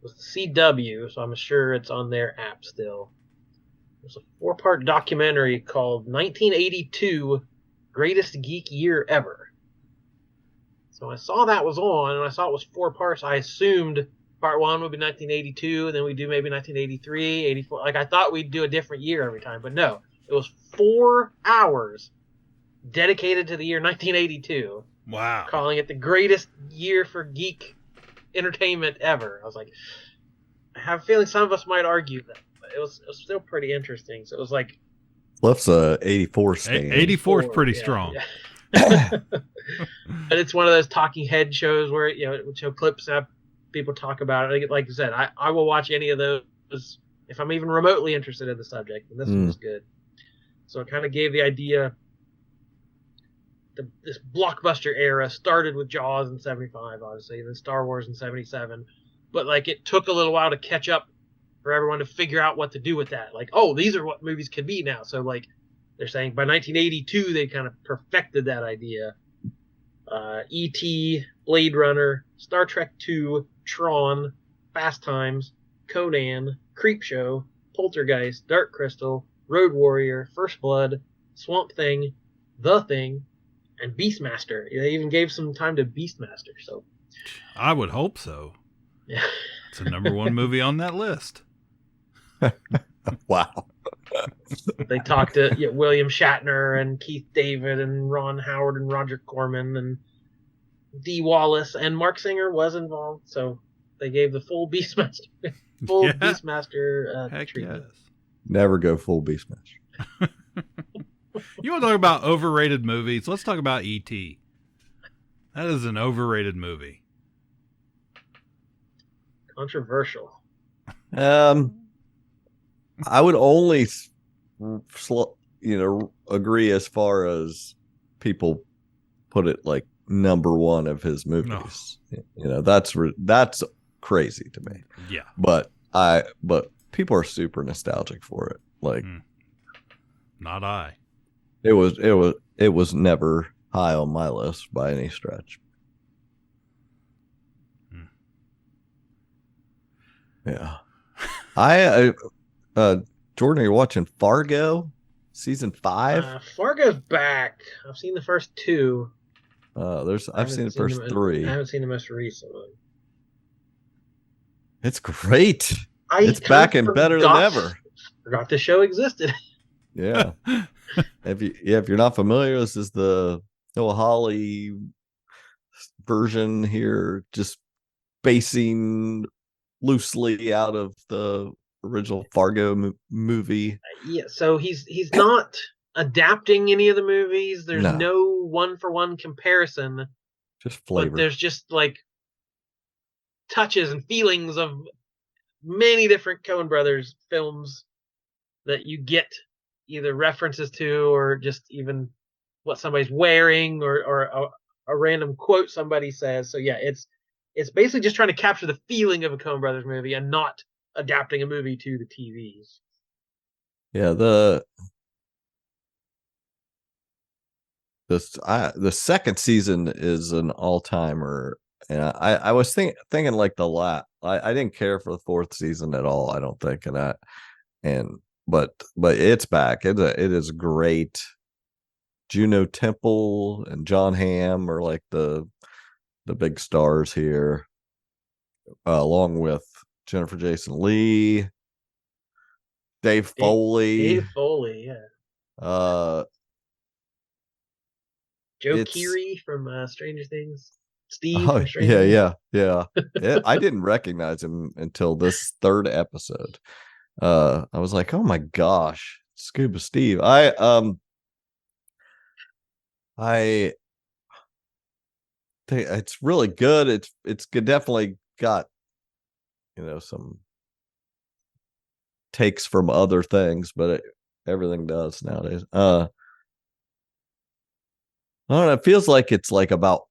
S2: It was the CW, so I'm sure it's on their app still. There's a 4-part documentary called 1982 Greatest Geek Year Ever. So I saw that was on, and I saw it was 4 parts. I assumed part 1 would be 1982, and then we'd do maybe 1983, 84. Like, I thought we'd do a different year every time, but no. It was 4 hours dedicated to the year 1982.
S3: Wow.
S2: Calling it the greatest year for geek entertainment ever. I was like, I have a feeling some of us might argue that, but it was still pretty interesting. So it was like,
S4: Cliff's a 84 stand.
S3: 84 is pretty strong.
S2: Yeah. But it's one of those talking head shows where it would show clips up, people talk about it. Like I said, I will watch any of those if I'm even remotely interested in the subject, and this one was good. So it kind of gave the idea. This blockbuster era started with Jaws in 75, obviously, and then Star Wars in 77. But like, it took a little while to catch up for everyone to figure out what to do with that. Like, oh, these are what movies could be now. So like, they're saying by 1982 they kind of perfected that idea. E.T., Blade Runner, Star Trek II, Tron, Fast Times, Conan, Creepshow, Poltergeist, Dark Crystal, Road Warrior, First Blood, Swamp Thing, The Thing, and Beastmaster. They even gave some time to Beastmaster. So
S3: I would hope so.
S2: yeah,
S3: It's a number one movie on that list.
S4: Wow.
S2: they talked to William Shatner and Keith David and Ron Howard and Roger Corman and Dee Wallace, and Mark Singer was involved. So they gave the full Beastmaster, Beastmaster treatment.
S3: Yes.
S4: Never go full Beastmaster.
S3: You want to talk about overrated movies? Let's talk about E.T. That is an overrated movie.
S2: Controversial.
S4: I would only, agree as far as people put it like number one of his movies. No. That's crazy to me.
S3: Yeah.
S4: But people are super nostalgic for it. Like,
S3: not I.
S4: It was never high on my list by any stretch. Yeah. Jordan, are you watching Fargo season 5?
S2: Fargo's back. I've seen the first 2.
S4: I've seen the first 3.
S2: I haven't seen the most recent one.
S4: It's great. It's back and better than ever.
S2: Forgot the show existed.
S4: Yeah. If you're not familiar, this is the Noah Hawley version here, just basing loosely out of the original Fargo movie.
S2: Yeah, so he's not adapting any of the movies. There's no one-for-one comparison.
S4: Just flavor.
S2: But there's just like touches and feelings of many different Coen Brothers films that you get either references to or just even what somebody's wearing or a random quote somebody says. So yeah, it's basically just trying to capture the feeling of a Coen Brothers movie and not adapting a movie to the TVs.
S4: Yeah, the second season is an all-timer, and I was thinking like I didn't care for the fourth season at all. I don't think, but it's back. It is great. Juno Temple and John Hamm are like the big stars here, along with Jennifer Jason Leigh, Dave Foley.
S2: Dave Foley, yeah. Joe Keery from Stranger Things. Steve from Stranger Things.
S4: Yeah. I didn't recognize him until this third episode. I was like, oh my gosh, Scuba Steve. I think it's really good. It's definitely got some takes from other things, but everything does nowadays. I don't know. It feels like it's like about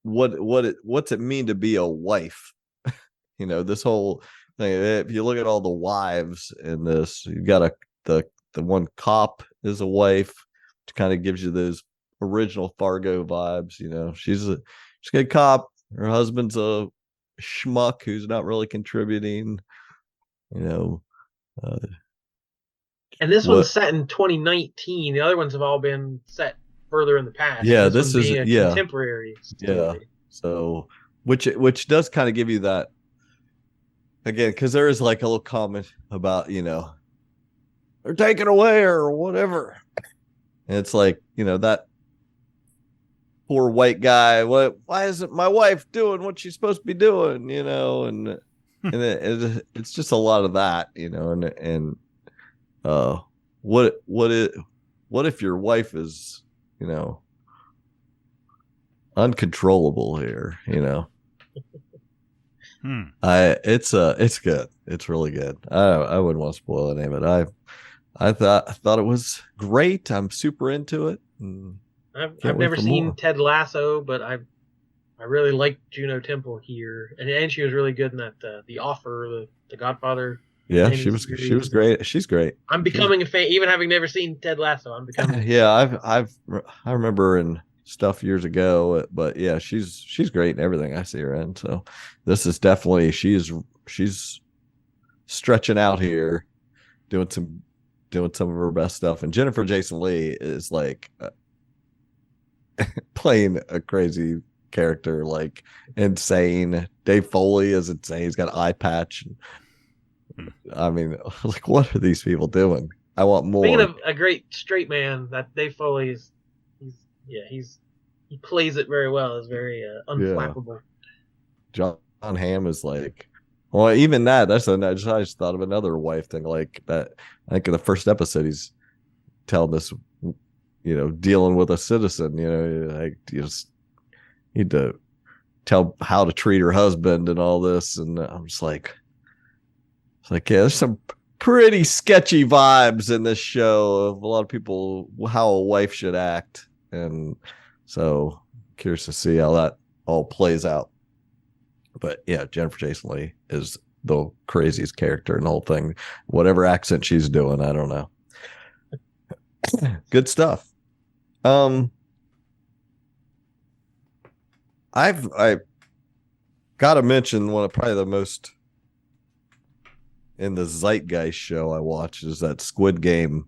S4: what's it mean to be a wife? This whole thing. If you look at all the wives in this, you got the one cop is a wife, which kind of gives you those original Fargo vibes. She's a good cop. Her husband's a schmuck who's not really contributing.
S2: And this one's set in 2019. The other ones have all been set further in the past.
S4: Yeah, this is
S2: contemporary story.
S4: Yeah. So which does kind of give you that again, because there is like a little comment about they're taken away or whatever, and it's like that poor white guy. Why isn't my wife doing what she's supposed to be doing? And it's just a lot of that, and what if your wife is uncontrollable here? It's good. It's really good. I wouldn't want to spoil any of it. I thought it was great. I'm super into it.
S2: I've never seen Ted Lasso, but I really liked Juno Temple here, and she was really good in that The Offer, the Godfather.
S4: Yeah, she was great. She's great.
S2: I'm becoming a fan, even having never seen Ted Lasso. I'm becoming.
S4: Yeah, I remember in stuff years ago, but yeah, she's great in everything I see her in. So this is definitely she's stretching out here, doing some of her best stuff. And Jennifer Jason Leigh is like playing a crazy character, like insane. Dave Foley is insane. He's got an eye patch. I mean, like, what are these people doing? I want more.
S2: Speaking of a great straight man, that Dave Foley is, he plays it very well. It's very unflappable.
S4: John Hamm is like, well, even that's I just thought of another wife thing like that. I think in the first episode he's telling this, dealing with a citizen, like you just need to tell how to treat her husband and all this, and I'm just like, yeah, there's some pretty sketchy vibes in this show of a lot of people how a wife should act, and so curious to see how that all plays out. But yeah, Jennifer Jason Leigh is the craziest character in the whole thing. Whatever accent she's doing, I don't know. Good stuff. I've got to mention one of probably the most in the zeitgeist show I watched is that Squid Game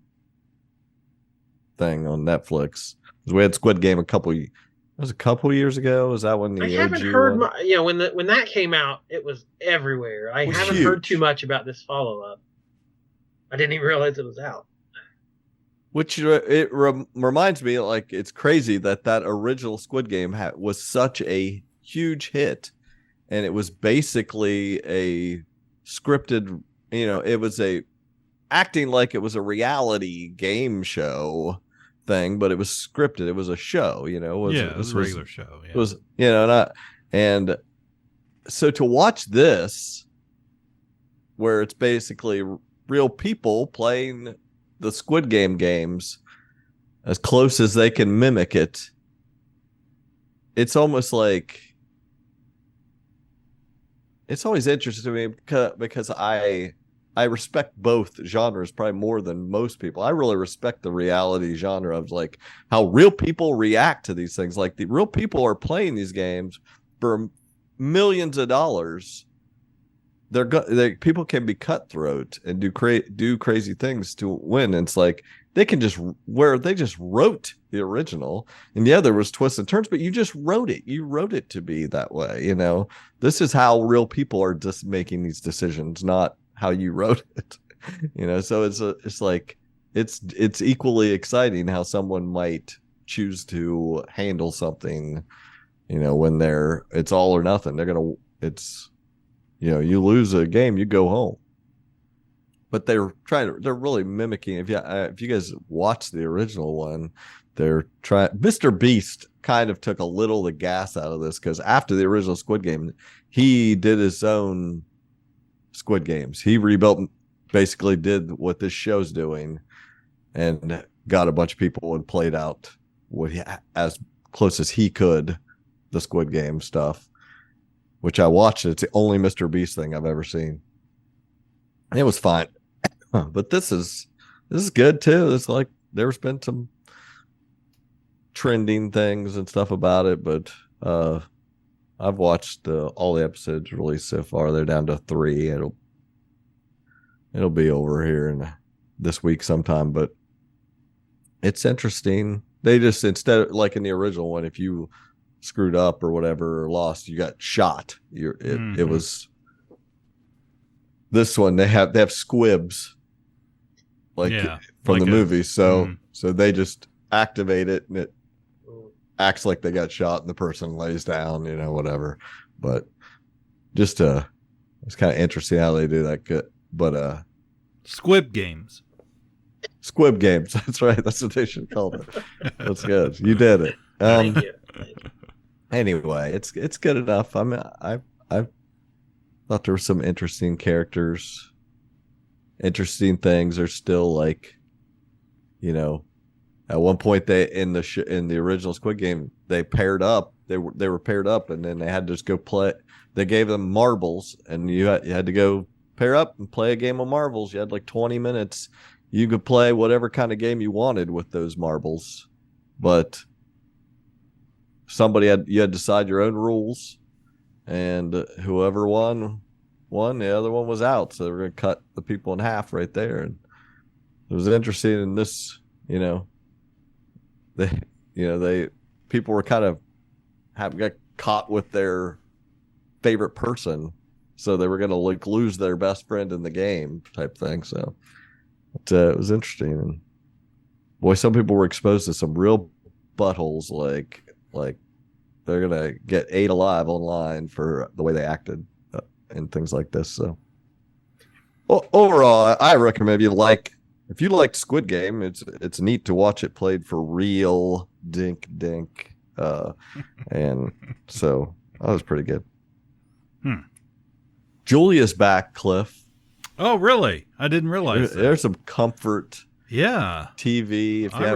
S4: thing on Netflix. We had Squid Game a couple years ago. Was that when the
S2: I haven't heard when that came out, it was everywhere. I haven't heard too much about this follow-up. I didn't even realize it was out.
S4: Which reminds me, like, it's crazy that original Squid Game was such a huge hit, and it was basically a scripted. It was acting like it was a reality game show thing, but it was scripted. It was a show, it was
S3: a regular show. Yeah.
S4: It was, and so to watch this, where it's basically real people playing the Squid Game games as close as they can mimic it, it's almost like it's always interesting to me because I respect both genres probably more than most people. I really respect the reality genre of like how real people react to these things. Like the real people are playing these games for millions of dollars. People can be cutthroat and do crazy things to win. And it's like they just wrote the original, and yeah, there was twists and turns, but you just wrote it. You wrote it to be that way. This is how real people are just making these decisions, not how you wrote it. So it's like it's equally exciting how someone might choose to handle something, when it's all or nothing. You lose a game, you go home. But they're really mimicking. If you guys watch the original one, Mr. Beast kind of took a little of the gas out of this, because after the original Squid Game, he did his own Squid Games. He basically did what this show's doing, and got a bunch of people and played out as close as he could the Squid Game stuff, which I watched. It's the only Mr. Beast thing I've ever seen. And it was fine. But this is good too. It's like there's been some trending things and stuff about it, but I've watched all the episodes released so far. They're down to 3. It'll be over here in this week sometime, but it's interesting. They just, instead of like in the original one, if you screwed up or whatever or lost, you got shot. It was this one. They have squibs from the movie. So they just activate it and it acts like they got shot and the person lays down, whatever. But just it's kind of interesting how they do that. Good, but
S3: Squib Games.
S4: Squib Games. That's right. That's what they should call it. That's good. You did it.
S2: Thank you.
S4: Anyway, it's good enough. I thought there were some interesting characters, interesting things. Are still like, at one point in the original Squid Game, they paired up. They were paired up, and then they had to just go play. They gave them marbles, and you had to go pair up and play a game of marbles. You had like 20 minutes. You could play whatever kind of game you wanted with those marbles, but you had to decide your own rules, and whoever won, the other one was out. So they were going to cut the people in half right there. And it was interesting in this, people were kind of got caught with their favorite person, so they were going to like lose their best friend in the game type thing. So it was interesting, and boy, some people were exposed to some real buttholes, like they're going to get ate alive online for the way they acted and things like this. So overall, I recommend if you liked Squid Game, it's neat to watch it played for real dink. And so that was pretty good. Julia's back, Cliff.
S3: Oh, really? I didn't realize
S4: there's some comfort.
S3: Yeah.
S4: TV.
S3: I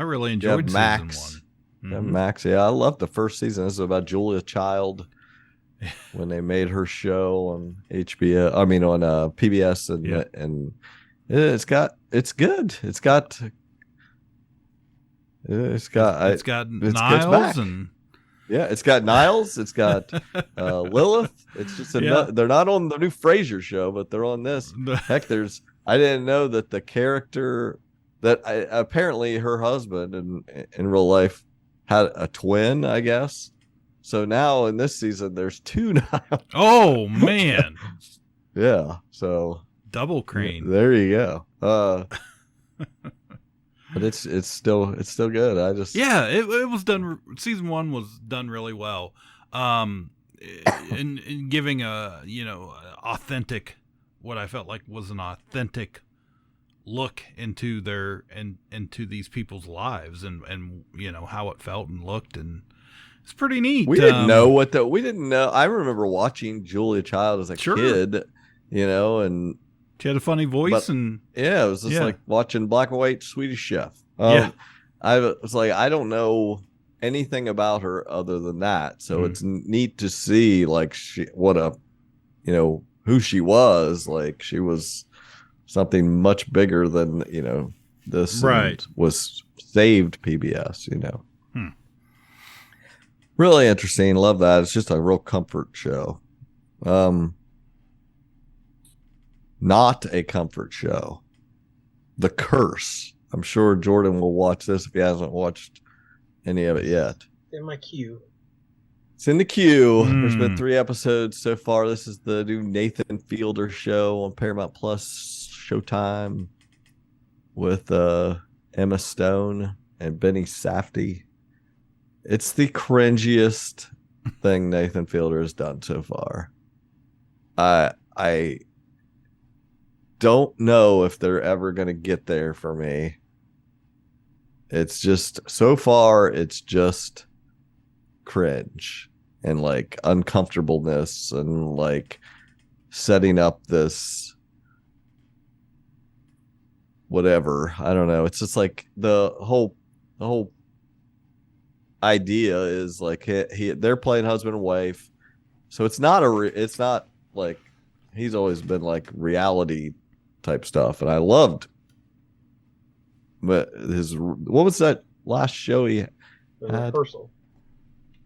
S3: really enjoyed
S4: Max.
S3: season 1.
S4: Yeah, Max. Yeah, I loved the first season. This is about Julia Child when they made her show on HBO. I mean, on PBS, and it's good. It's got Niles
S3: and
S4: it's got Niles. It's got Lilith. It's just they're not on the new Frasier show, but they're on this. Heck, I didn't know that the character that apparently her husband in real life had a twin, I guess. So now in this season, there's 2 Niles.
S3: Oh man!
S4: Yeah. So
S3: double cream.
S4: There you go. But it's still good.
S3: It was done. Season 1 was done really well, in giving authentic, what I felt like was an authentic look into into these people's lives and how it felt and looked, and it's pretty neat.
S4: We didn't know we didn't know. I remember watching Julia Child as a kid, and
S3: she had a funny voice, and
S4: it was just like watching black and white Swedish Chef. I was like, I don't know anything about her other than that, so it's neat to see like who she was. Like she was something much bigger than this,
S3: right?
S4: Was saved PBS, Really interesting. Love that. It's just a real comfort show. Not a comfort show. The Curse. I'm sure Jordan will watch this if he hasn't watched any of it yet.
S2: In my queue.
S4: It's in the queue. There's been 3 episodes so far. This is the new Nathan Fielder show on Paramount Plus, Showtime, with Emma Stone and Benny Safdie. It's the cringiest thing Nathan Fielder has done so far. I don't know if they're ever going to get there for me. It's just, so far, it's just cringe and like uncomfortableness and like setting up this whatever. I don't know. It's just like the whole idea is like they're playing husband and wife. So it's not like, he's always been like reality type stuff, and I loved. But what was that last show he had?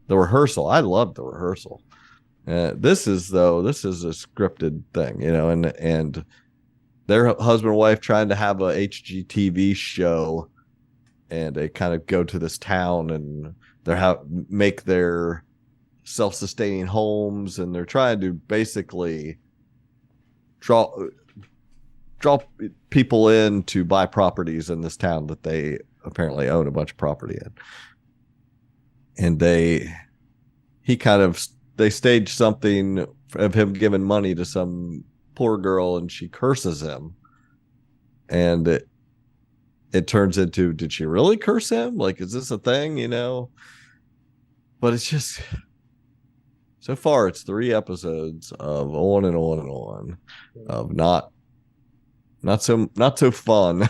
S4: The Rehearsal. I loved The Rehearsal. This is a scripted thing, and their husband and wife trying to have a HGTV show, and they kind of go to this town and they make their self-sustaining homes, and they're trying to basically draw people in to buy properties in this town that they apparently own a bunch of property in. And they stage something of him giving money to some poor girl, and she curses him. And it turns into, did she really curse him? Like, is this a thing, But it's just, so far it's 3 episodes of on and on and on of not so fun.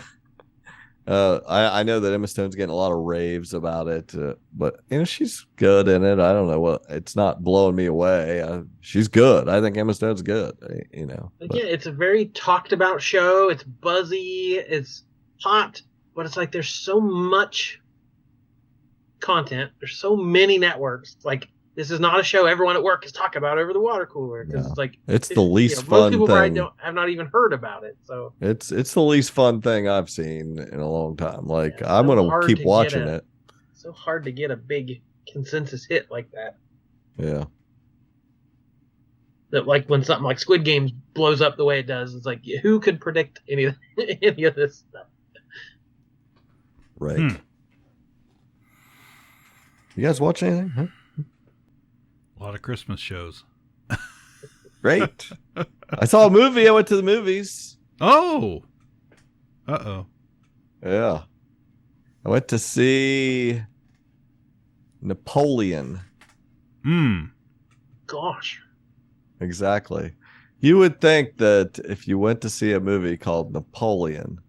S4: I know that Emma Stone's getting a lot of raves about it, but she's good in it. I don't know it's not blowing me away. She's good. I think Emma Stone's good. Again,
S2: it's a very talked about show. It's buzzy. It's hot, but it's like there's so much content. There's so many networks. Like, this is not a show everyone at work is talking about over the water cooler because it's like
S4: it's the least
S2: most
S4: fun
S2: people
S4: thing.
S2: probably have not even heard about it. So
S4: it's the least fun thing I've seen in a long time. Like, I'm gonna keep watching it.
S2: So hard to get a big consensus hit like that.
S4: Yeah.
S2: That, like, when something like Squid Game blows up the way it does, it's like, who could predict any of this stuff?
S4: Right. You guys watch anything? Huh?
S3: A lot of Christmas shows.
S4: Great. I saw a movie. I went to the movies.
S3: Oh. Uh-oh.
S4: Yeah. I went to see Napoleon.
S2: Gosh.
S4: Exactly. You would think that if you went to see a movie called Napoleon,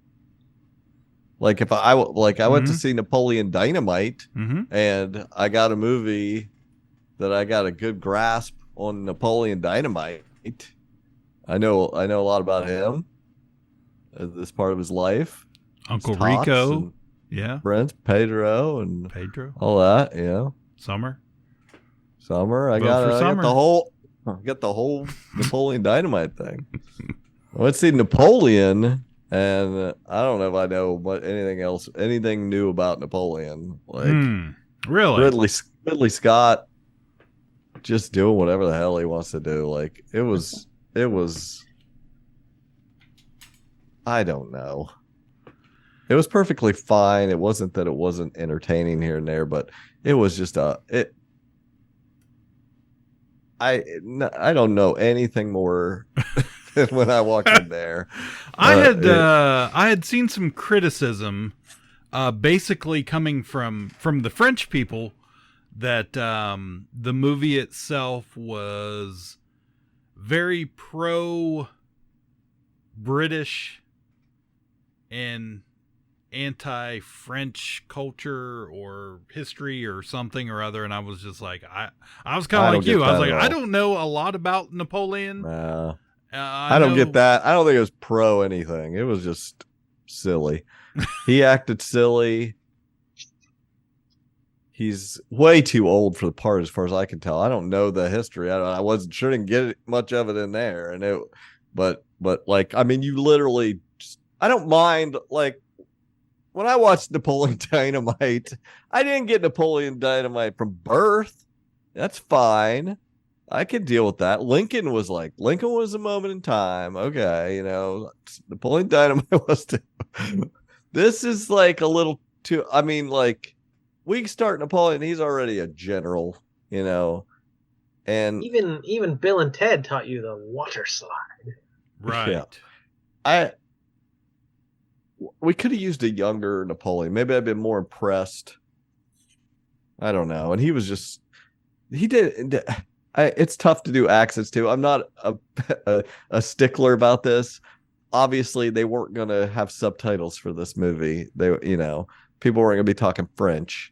S4: like if I went to see Napoleon Dynamite, and I got a movie that I got a good grasp on Napoleon Dynamite. I know a lot about him. This part of his life.
S3: Uncle Rico. Yeah.
S4: Friends, Pedro and all that, yeah.
S3: Summer.
S4: I got the whole Napoleon Dynamite thing. I went to see Napoleon, and I don't know if I know anything new about Napoleon. Like,
S3: really?
S4: Ridley Scott just doing whatever the hell he wants to do. Like, it was I don't know. It was perfectly fine. It wasn't that it wasn't entertaining here and there, but it was just I don't know anything more than when I walked in there.
S3: I had seen some criticism, basically coming from the French people, that the movie itself was very pro-British and anti-French culture or history or something or other, and I was just like, I was kind of like you. I was like, I don't know a lot about Napoleon.
S4: I don't get that. I don't think it was pro anything. It was just silly. He acted silly. He's way too old for the part, as far as I can tell. I don't know the history. I wasn't sure, didn't get much of it in there, and but like, I mean, you literally. I don't mind, like, when I watched Napoleon Dynamite, I didn't get Napoleon Dynamite from birth. That's fine. I can deal with that. Lincoln was a moment in time. Okay, Napoleon Dynamite was too. This is like a little too. I mean, like, we start Napoleon, he's already a general, and
S2: even Bill and Ted taught you the water slide.
S3: Right.
S4: Yeah. We could have used a younger Napoleon. Maybe I'd been more impressed. I don't know. And it's tough to do accents too. I'm not a stickler about this. Obviously, they weren't going to have subtitles for this movie. People weren't going to be talking French.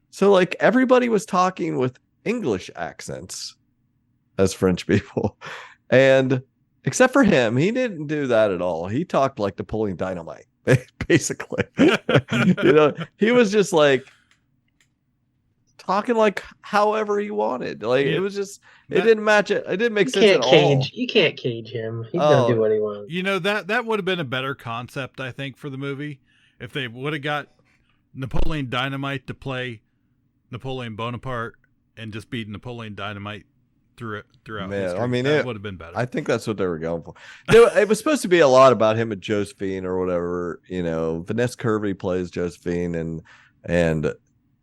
S4: So, like, everybody was talking with English accents as French people. And except for him, he didn't do that at all. He talked like Napoleon Dynamite, basically. He was just like talking like however he wanted. Like, it was just, it didn't match it. It didn't make sense at all.
S2: You can't cage him. He's gonna do what he wants.
S3: That would have been a better concept, I think, for the movie, if they would have got Napoleon Dynamite to play Napoleon Bonaparte and just beat Napoleon Dynamite throughout history.
S4: I mean,
S3: that would have been better.
S4: I think that's what they were going for. It was supposed to be a lot about him and Josephine or whatever. Vanessa Kirby plays Josephine, and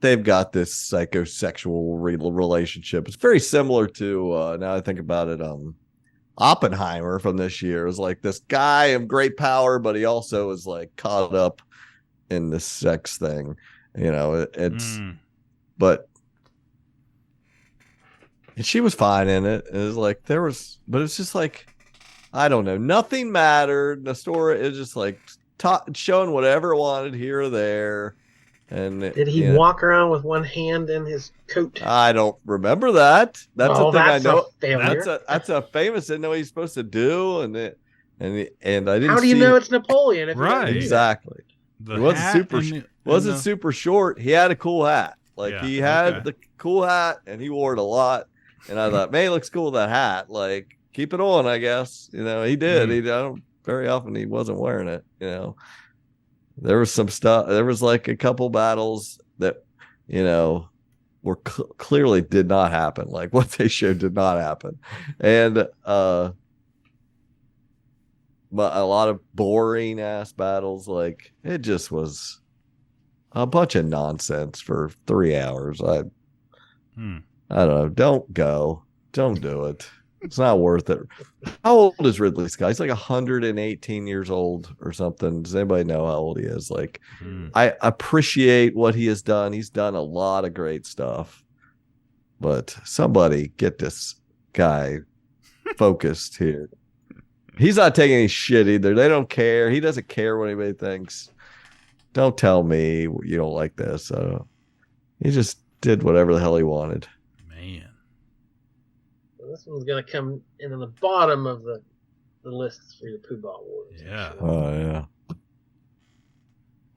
S4: they've got this psychosexual relationship. It's very similar to now I think about it, Oppenheimer from this year. It was like this guy of great power, but he also is like caught up in this sex thing. But. And she was fine in it. It was like but it's just like, I don't know. Nothing mattered. The story is just like showing whatever it wanted here or there. And
S2: did he walk around with one hand in his coat?
S4: I don't remember that. That's a thing I know. That's a famous. I didn't know what he's supposed to do, and I didn't.
S2: How do you know it's Napoleon?
S4: Right, exactly. It wasn't super. Wasn't super short. He had a cool hat. Like
S3: Yeah,
S4: he had
S3: okay.
S4: the cool hat and he wore it a lot. And I thought, man, he looks cool with that hat. Like, keep it on, I guess. You know, he did.
S3: Mm.
S4: I don't very often he wasn't wearing it. You know, there was some stuff. There was like a couple battles that, you know, were clearly did not happen. Like what they showed did not happen. And but a lot of boring ass battles. Like it just was a bunch of nonsense for 3 hours. I don't know. Don't go. Don't do it. It's not worth it. How old is Ridley Scott? He's like 118 years old or something. Does anybody know how old he is? Like, I appreciate what he has done. He's done a lot of great stuff. But somebody get this guy focused here. He's not taking any shit either. They don't care. He doesn't care what anybody thinks. Don't tell me you don't like this. He just did whatever the hell he wanted.
S3: Man.
S2: Well, this one's going to come in on the bottom of the lists for your Pooh Bah Awards.
S3: Yeah.
S4: Oh, yeah.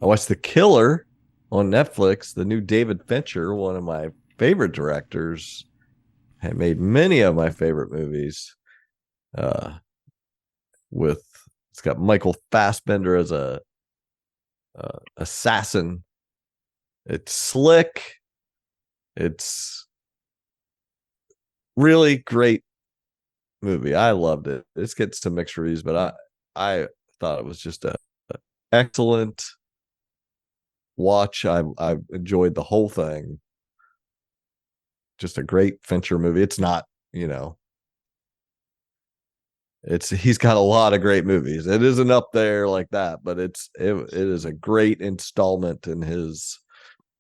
S4: I watched The Killer on Netflix, the new David Fincher, one of my favorite directors. Had made many of my favorite movies. It's got Michael Fassbender as a assassin. It's slick. It's really great movie. I loved it. This gets to mixed reviews, but I thought it was just a excellent watch. I enjoyed the whole thing. Just a great Fincher movie. It's not, you know, he's got a lot of great movies. It isn't up there like that, but it is a great installment in his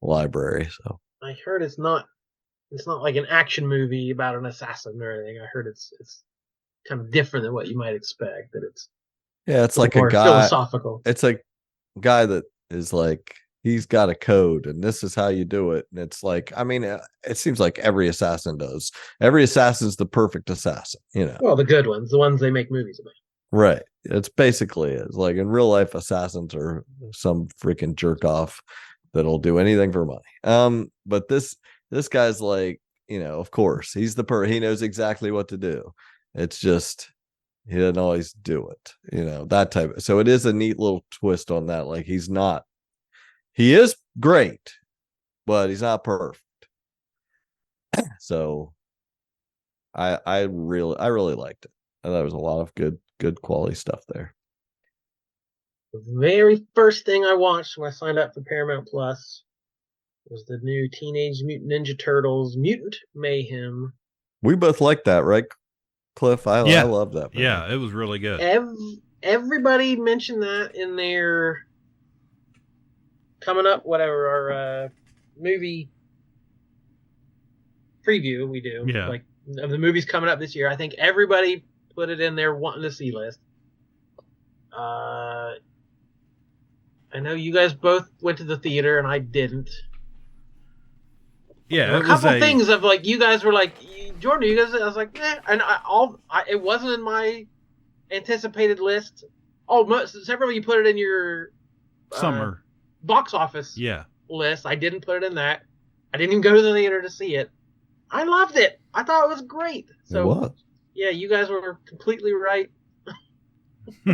S4: library. So
S2: I heard it's not like an action movie about an assassin or anything. I heard it's kind of different than what you might expect. That
S4: it's like
S2: more
S4: a guy
S2: philosophical.
S4: It's like a guy that is like, he's got a code and this is how you do it. And it's like, I mean, it seems like every assassin does. Every assassin's the perfect assassin, you know.
S2: Well, the good ones, the ones they make movies about.
S4: Right. It's basically is like in real life, assassins are some freaking jerk off that'll do anything for money. But this guy's like, you know, of course he's he knows exactly what to do. It's just, he doesn't always do it, you know, that type. So it is a neat little twist on that. Like he is great, but he's not perfect. So I really liked it. And there was a lot of good quality stuff there.
S2: The very first thing I watched when I signed up for Paramount Plus was the new Teenage Mutant Ninja Turtles Mutant Mayhem.
S4: We both liked that, right, Cliff? I love that. Man.
S3: Yeah, it was really good.
S2: Everybody mentioned that in their coming up, whatever, our movie preview we do.
S3: Yeah.
S2: Like, of the movies coming up this year. I think everybody put it in their wanting to see list. I know you guys both went to the theater and I didn't.
S3: Yeah,
S2: a couple things of like, you guys were like, Jordan, you guys, I was like, eh. And it wasn't in my anticipated list. Several of you put it in your
S3: summer
S2: box office list. I didn't put it in that. I didn't even go to the theater to see it. I loved it. I thought it was great. So yeah, you guys were completely right.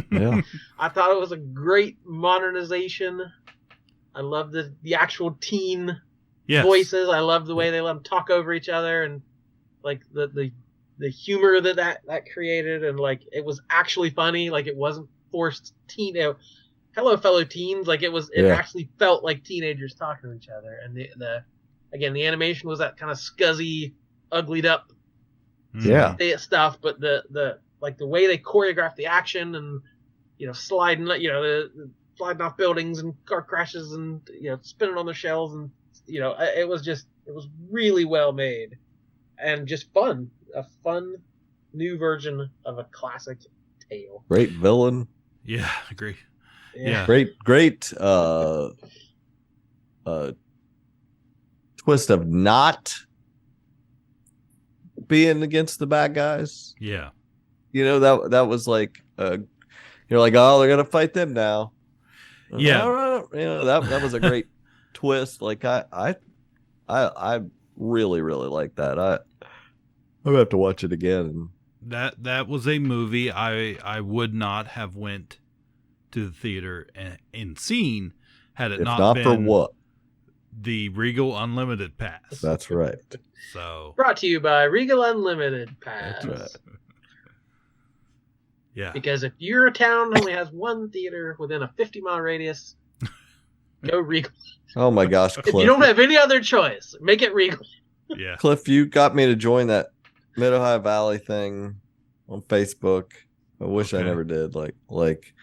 S4: Yeah.
S2: I thought it was a great modernization. I love the actual teen voices. I love the way they let them talk over each other, and like the humor that created, and like it was actually funny. Like it wasn't forced teen. Hello, fellow teens. Like it actually felt like teenagers talking to each other, and the animation was that kind of scuzzy, uglied up stuff, but the way they choreographed the action and sliding sliding off buildings and car crashes and spinning on their shells, and it was really well made and just fun. A fun new version of a classic tale.
S4: Great villain.
S3: Yeah, agree.
S2: Yeah.
S4: Great twist of not being against the bad guys.
S3: Yeah.
S4: That was like you're like, oh, they're gonna fight them now.
S3: Yeah.
S4: That was a great twist. Like I I really, really like that. I'm gonna have to watch it again.
S3: That was a movie I would not have went to the theater and seen had it
S4: If
S3: not
S4: not
S3: been
S4: for what?
S3: the Regal Unlimited Pass.
S4: That's right.
S3: So
S2: Brought to you by Regal Unlimited Pass.
S4: That's right.
S3: Yeah.
S2: Because if your town only has one theater within a 50-mile radius, go Regal.
S4: Oh my gosh, Cliff.
S2: If you don't have any other choice, make it Regal.
S3: Yeah.
S4: Cliff, you got me to join that Mid-Ohio Valley thing on Facebook. I wish I never did. Like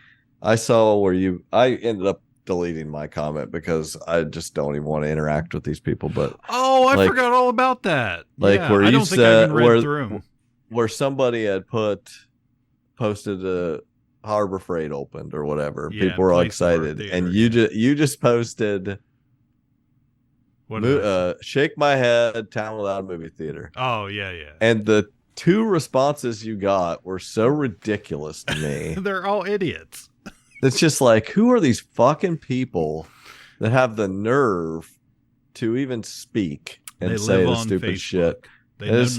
S4: I saw where I ended up deleting my comment because I just don't even want to interact with these people. But
S3: I forgot all about that.
S4: Like
S3: yeah,
S4: where
S3: I
S4: you
S3: don't think I even read through
S4: where somebody had posted a Harbor Freight opened or whatever.
S3: Yeah,
S4: people were all
S3: Place
S4: excited,
S3: Theater,
S4: and you just posted. Shake my head, town without a movie theater.
S3: Oh yeah.
S4: And the 2 responses you got were so ridiculous to me.
S3: They're all idiots.
S4: It's just like, who are these fucking people that have the nerve to even speak and say the stupid
S3: Facebook.
S4: shit?
S3: They
S4: And
S3: know
S4: it's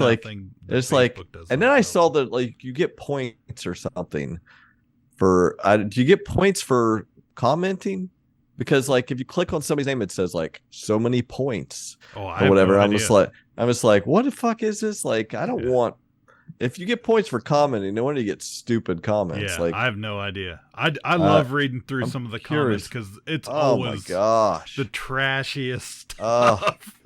S4: like, and then I saw that like you get points or something for. Do you get points for commenting? Because like if you click on somebody's name, it says like so many points or whatever. I'm just like, what the fuck is this? Like, I don't want. If you get points for commenting, no wonder you get stupid comments.
S3: Yeah,
S4: like
S3: I have no idea. I love reading through some of the comments because it's always
S4: my gosh
S3: the trashiest stuff.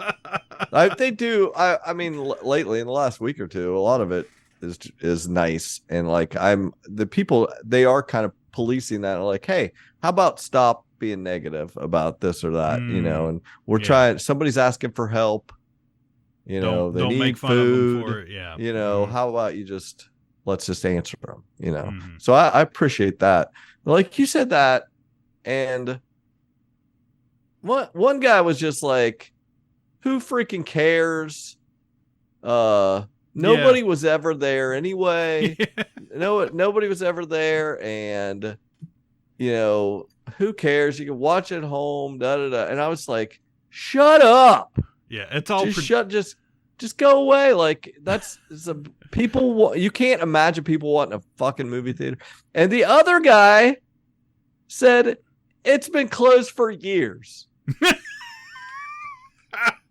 S4: They do. I mean, lately in the last week or two, a lot of it is nice, and like the people they are kind of policing that. Like, hey, how about stop being negative about this or that? You know, and we're trying. Somebody's asking for help. You know, they need
S3: make fun
S4: food.
S3: of them for it. Yeah.
S4: You know, how about let's just answer them, you know? So I appreciate that. Like you said that. And one guy was just like, who freaking cares? Nobody was ever there anyway. Nobody was ever there. And, you know, who cares? You can watch at home, And I was like, shut up.
S3: Yeah, it's all
S4: just go away. Like people. You can't imagine people wanting a fucking movie theater. And the other guy said it's been closed for years.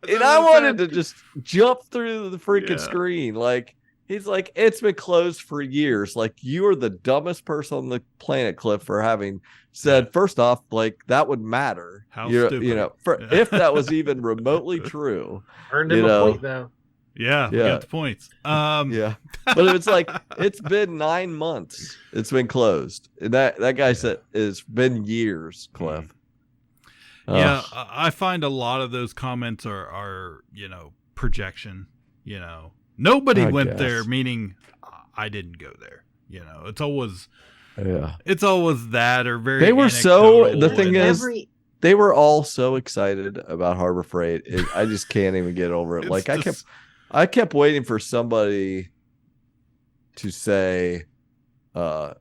S4: And I wanted to just jump through the freaking screen. Like he's like, it's been closed for years. Like you are the dumbest person on the planet, Cliff, for having said, first off, like that would matter.
S3: How stupid.
S4: You know, if that was even remotely true.
S2: Earned him a point though.
S3: Yeah, we got the points.
S4: Yeah. But it's like it's been 9 months. It's been closed. And that guy said it's been years, Cliff.
S3: Yeah, I find a lot of those comments are you know, projection, you know. Nobody went there, meaning I didn't go there. You know, it's always that or very.
S4: They were the thing is, they were all so excited about Harbor Freight. I just can't even get over it. Like I kept waiting for somebody to say, because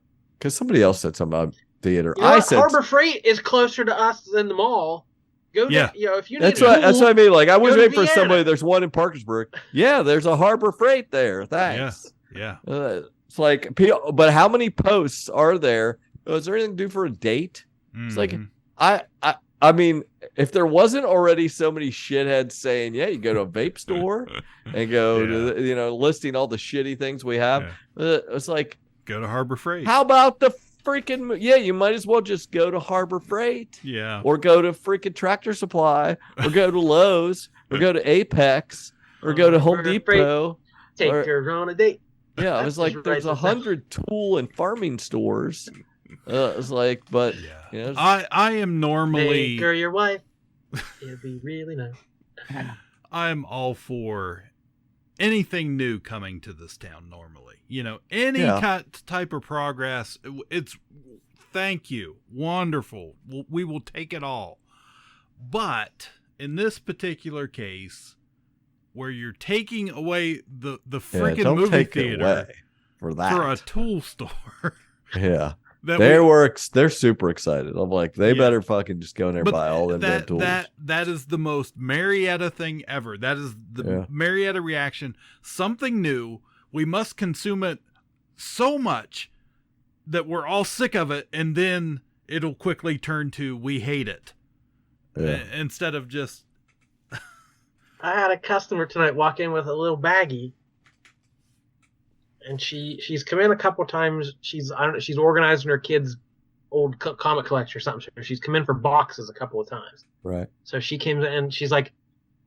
S4: somebody else said something about theater.
S2: You know, I said Harbor Freight is closer to us than the mall. Go to, you know, if you need
S4: that's what I mean. Like I was waiting for somebody. There's one in Parkersburg. Yeah, there's a Harbor Freight there. Thanks.
S3: Yeah.
S4: It's like, but how many posts are there? Is there anything to do for a date? It's like, I mean, if there wasn't already so many shitheads saying, yeah, you go to a vape store and go to, you know, listing all the shitty things we have. It's like,
S3: go to Harbor Freight.
S4: How about the freaking, you might as well just go to Harbor Freight.
S3: Yeah.
S4: Or go to freaking Tractor Supply or go to Lowe's or go to Apex or go to Home Depot.
S2: Take her on a date.
S4: Yeah, I was like, there's 100 tool and farming stores. It's like, but you know,
S3: I am normally
S2: make her your wife. It'd be really nice.
S3: I'm all for anything new coming to this town. Normally, you know, any type of progress. It's thank you, wonderful. We will take it all. But in this particular case, where you're taking away the freaking movie theater
S4: for that,
S3: for a tool store.
S4: Yeah. They're super excited. I'm like, they better fucking just go in there and buy all them damn tools.
S3: That is the most Marietta thing ever. That is the Marietta reaction. Something new. We must consume it so much that we're all sick of it, and then it'll quickly turn to we hate it. Instead of just
S2: I had a customer tonight walk in with a little baggie, and she's come in a couple times. She's organizing her kids' old comic collection or something. She's come in for boxes a couple of times.
S4: Right.
S2: So she came in and she's like,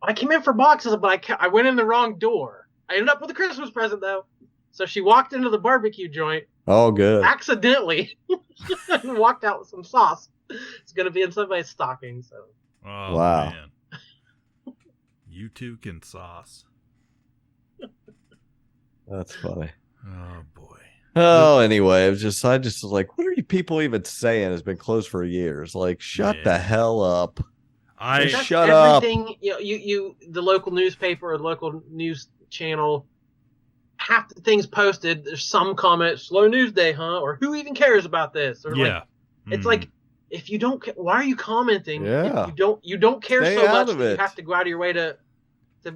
S2: I came in for boxes, but I went in the wrong door. I ended up with a Christmas present though. So she walked into the barbecue joint.
S4: Oh, good.
S2: Accidentally, and walked out with some sauce. It's gonna be in somebody's stocking. So.
S3: Oh,
S4: wow.
S3: Man. You two can sauce.
S4: That's funny.
S3: Oh boy.
S4: Oh, anyway, I just was like, what are you people even saying? It's been closed for years. Like, shut the hell up. Shut up.
S2: Everything, you the local newspaper or the local news channel, half the things posted, there's some comment, slow news day, huh? Or who even cares about this? Or it's like, if you don't, why are you commenting?
S4: Yeah.
S2: If you don't care
S4: Stay
S2: so
S4: out
S2: much
S4: of
S2: that
S4: it.
S2: you have to go out of your way to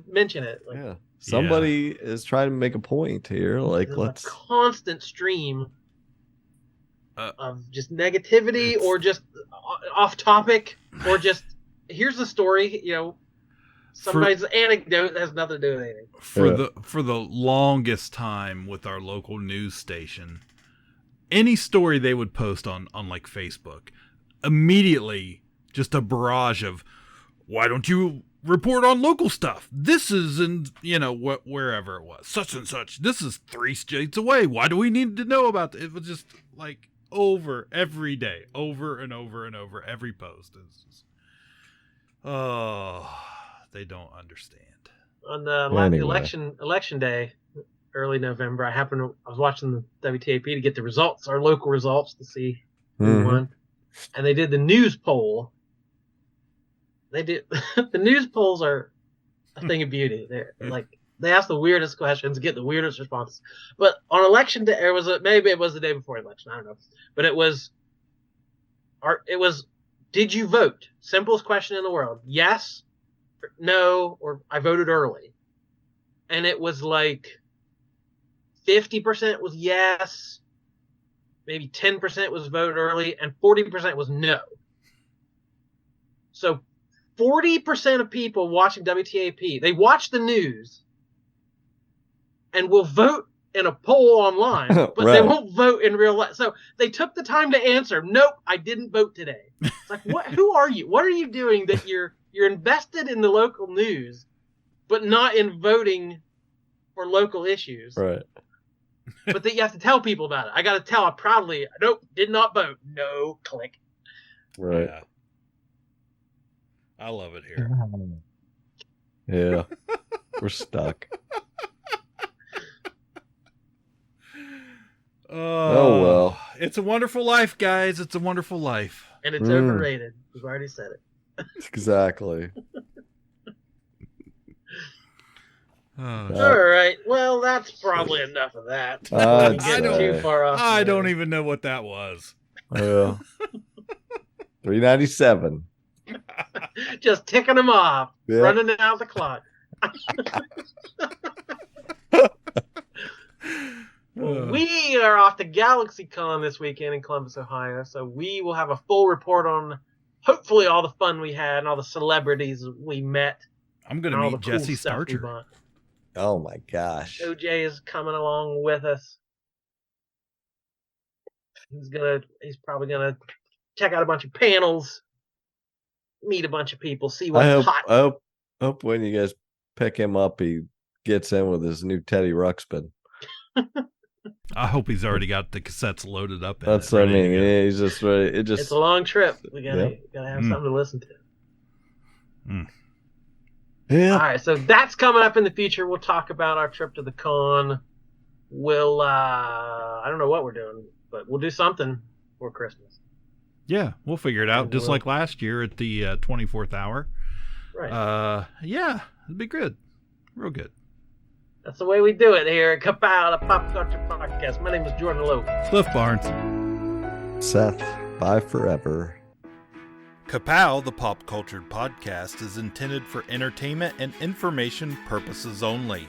S2: mention it. Like,
S4: yeah. Somebody is trying to make a point here. Like, let's
S2: a constant stream of just negativity or just off topic or just here's the story. Somebody's anecdote has nothing to do with anything.
S3: For the longest time with our local news station, any story they would post on like Facebook, immediately just a barrage of, why don't you report on local stuff? This is in, wherever it was, such and such. This is 3 states away. Why do we need to know about it? It was just like over every day, over and over and over every post. It's just, they don't understand.
S2: On the election day, early November, I was watching the WTAP to get the results, our local results, to see who won, and they did the news poll. The news polls are a thing of beauty. They're like, they ask the weirdest questions, get the weirdest responses. But on election day, maybe it was the day before election, I don't know. But it was, did you vote? Simplest question in the world. Yes, no, or I voted early. And it was like 50% was yes, maybe 10% was vote early, and 40% was no. So 40% of people watching WTAP, they watch the news and will vote in a poll online, but they won't vote in real life. So they took the time to answer, nope, I didn't vote today. It's like, what? Who are you? What are you doing that you're invested in the local news, but not in voting for local issues?
S4: Right.
S2: But that you have to tell people about it. I got to tell proudly, nope, did not vote. No, click.
S4: Right.
S3: Yeah. I love it here.
S4: Yeah. We're stuck. Oh, well.
S3: It's a wonderful life, guys. It's a wonderful life.
S2: And it's overrated. We've already said it.
S4: Exactly.
S2: All right. Well, that's probably enough of that.
S3: I don't even know what that was.
S4: Yeah. $3.97.
S2: Just ticking them off, running out the clock. We are off to GalaxyCon this weekend in Columbus, Ohio, so we will have a full report on hopefully all the fun we had and all the celebrities we met.
S3: I'm going to meet Jesse Starcher.
S4: Oh my gosh.
S2: OJ is coming along with us. He's probably gonna check out a bunch of panels, meet a bunch of people, see what's hot.
S4: I hope when you guys pick him up, he gets in with his new Teddy Ruxpin.
S3: I hope he's already got the cassettes loaded up.
S4: That's what I mean. Yeah, he's just ready.
S2: It's a long trip. We gotta have something to listen to.
S4: Yeah.
S2: All right, so that's coming up in the future. We'll talk about our trip to the con. We'll I don't know what we're doing, but we'll do something for Christmas.
S3: Yeah, we'll figure it out, just like last year at the 24th hour.
S2: Right.
S3: Yeah, it'd be good. Real good.
S2: That's the way we do it here at Ka-Pow, the Pop Culture Podcast. My name is Jordan Lowe.
S3: Cliff Barnes.
S4: Seth, bye forever.
S3: Ka-Pow, the pop cultured podcast, is intended for entertainment and information purposes only.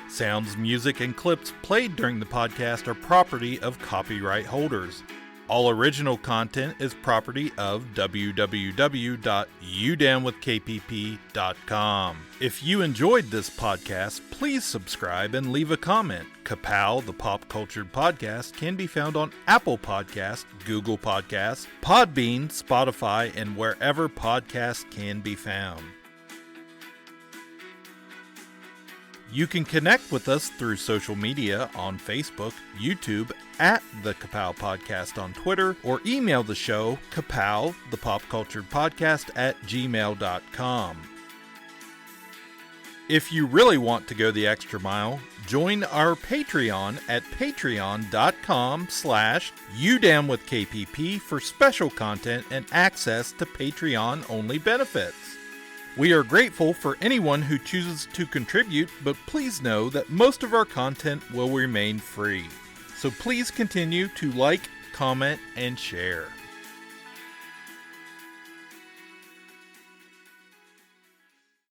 S3: Sounds, music, and clips played during the podcast are property of copyright holders. All original content is property of www.udownwithkpp.com. If you enjoyed this podcast, please subscribe and leave a comment. Ka-Pow, the pop cultured podcast, can be found on Apple Podcasts, Google Podcasts, Podbean, Spotify, and wherever podcasts can be found. You can connect with us through social media on Facebook, YouTube, at the Ka-Pow Podcast on Twitter, or email the show, Ka-Pow, the pop cultured podcast at gmail.com. If you really want to go the extra mile, join our Patreon at patreon.com/udownwithkpp for special content and access to Patreon-only benefits. We are grateful for anyone who chooses to contribute, but please know that most of our content will remain free. So please continue to like, comment, and share.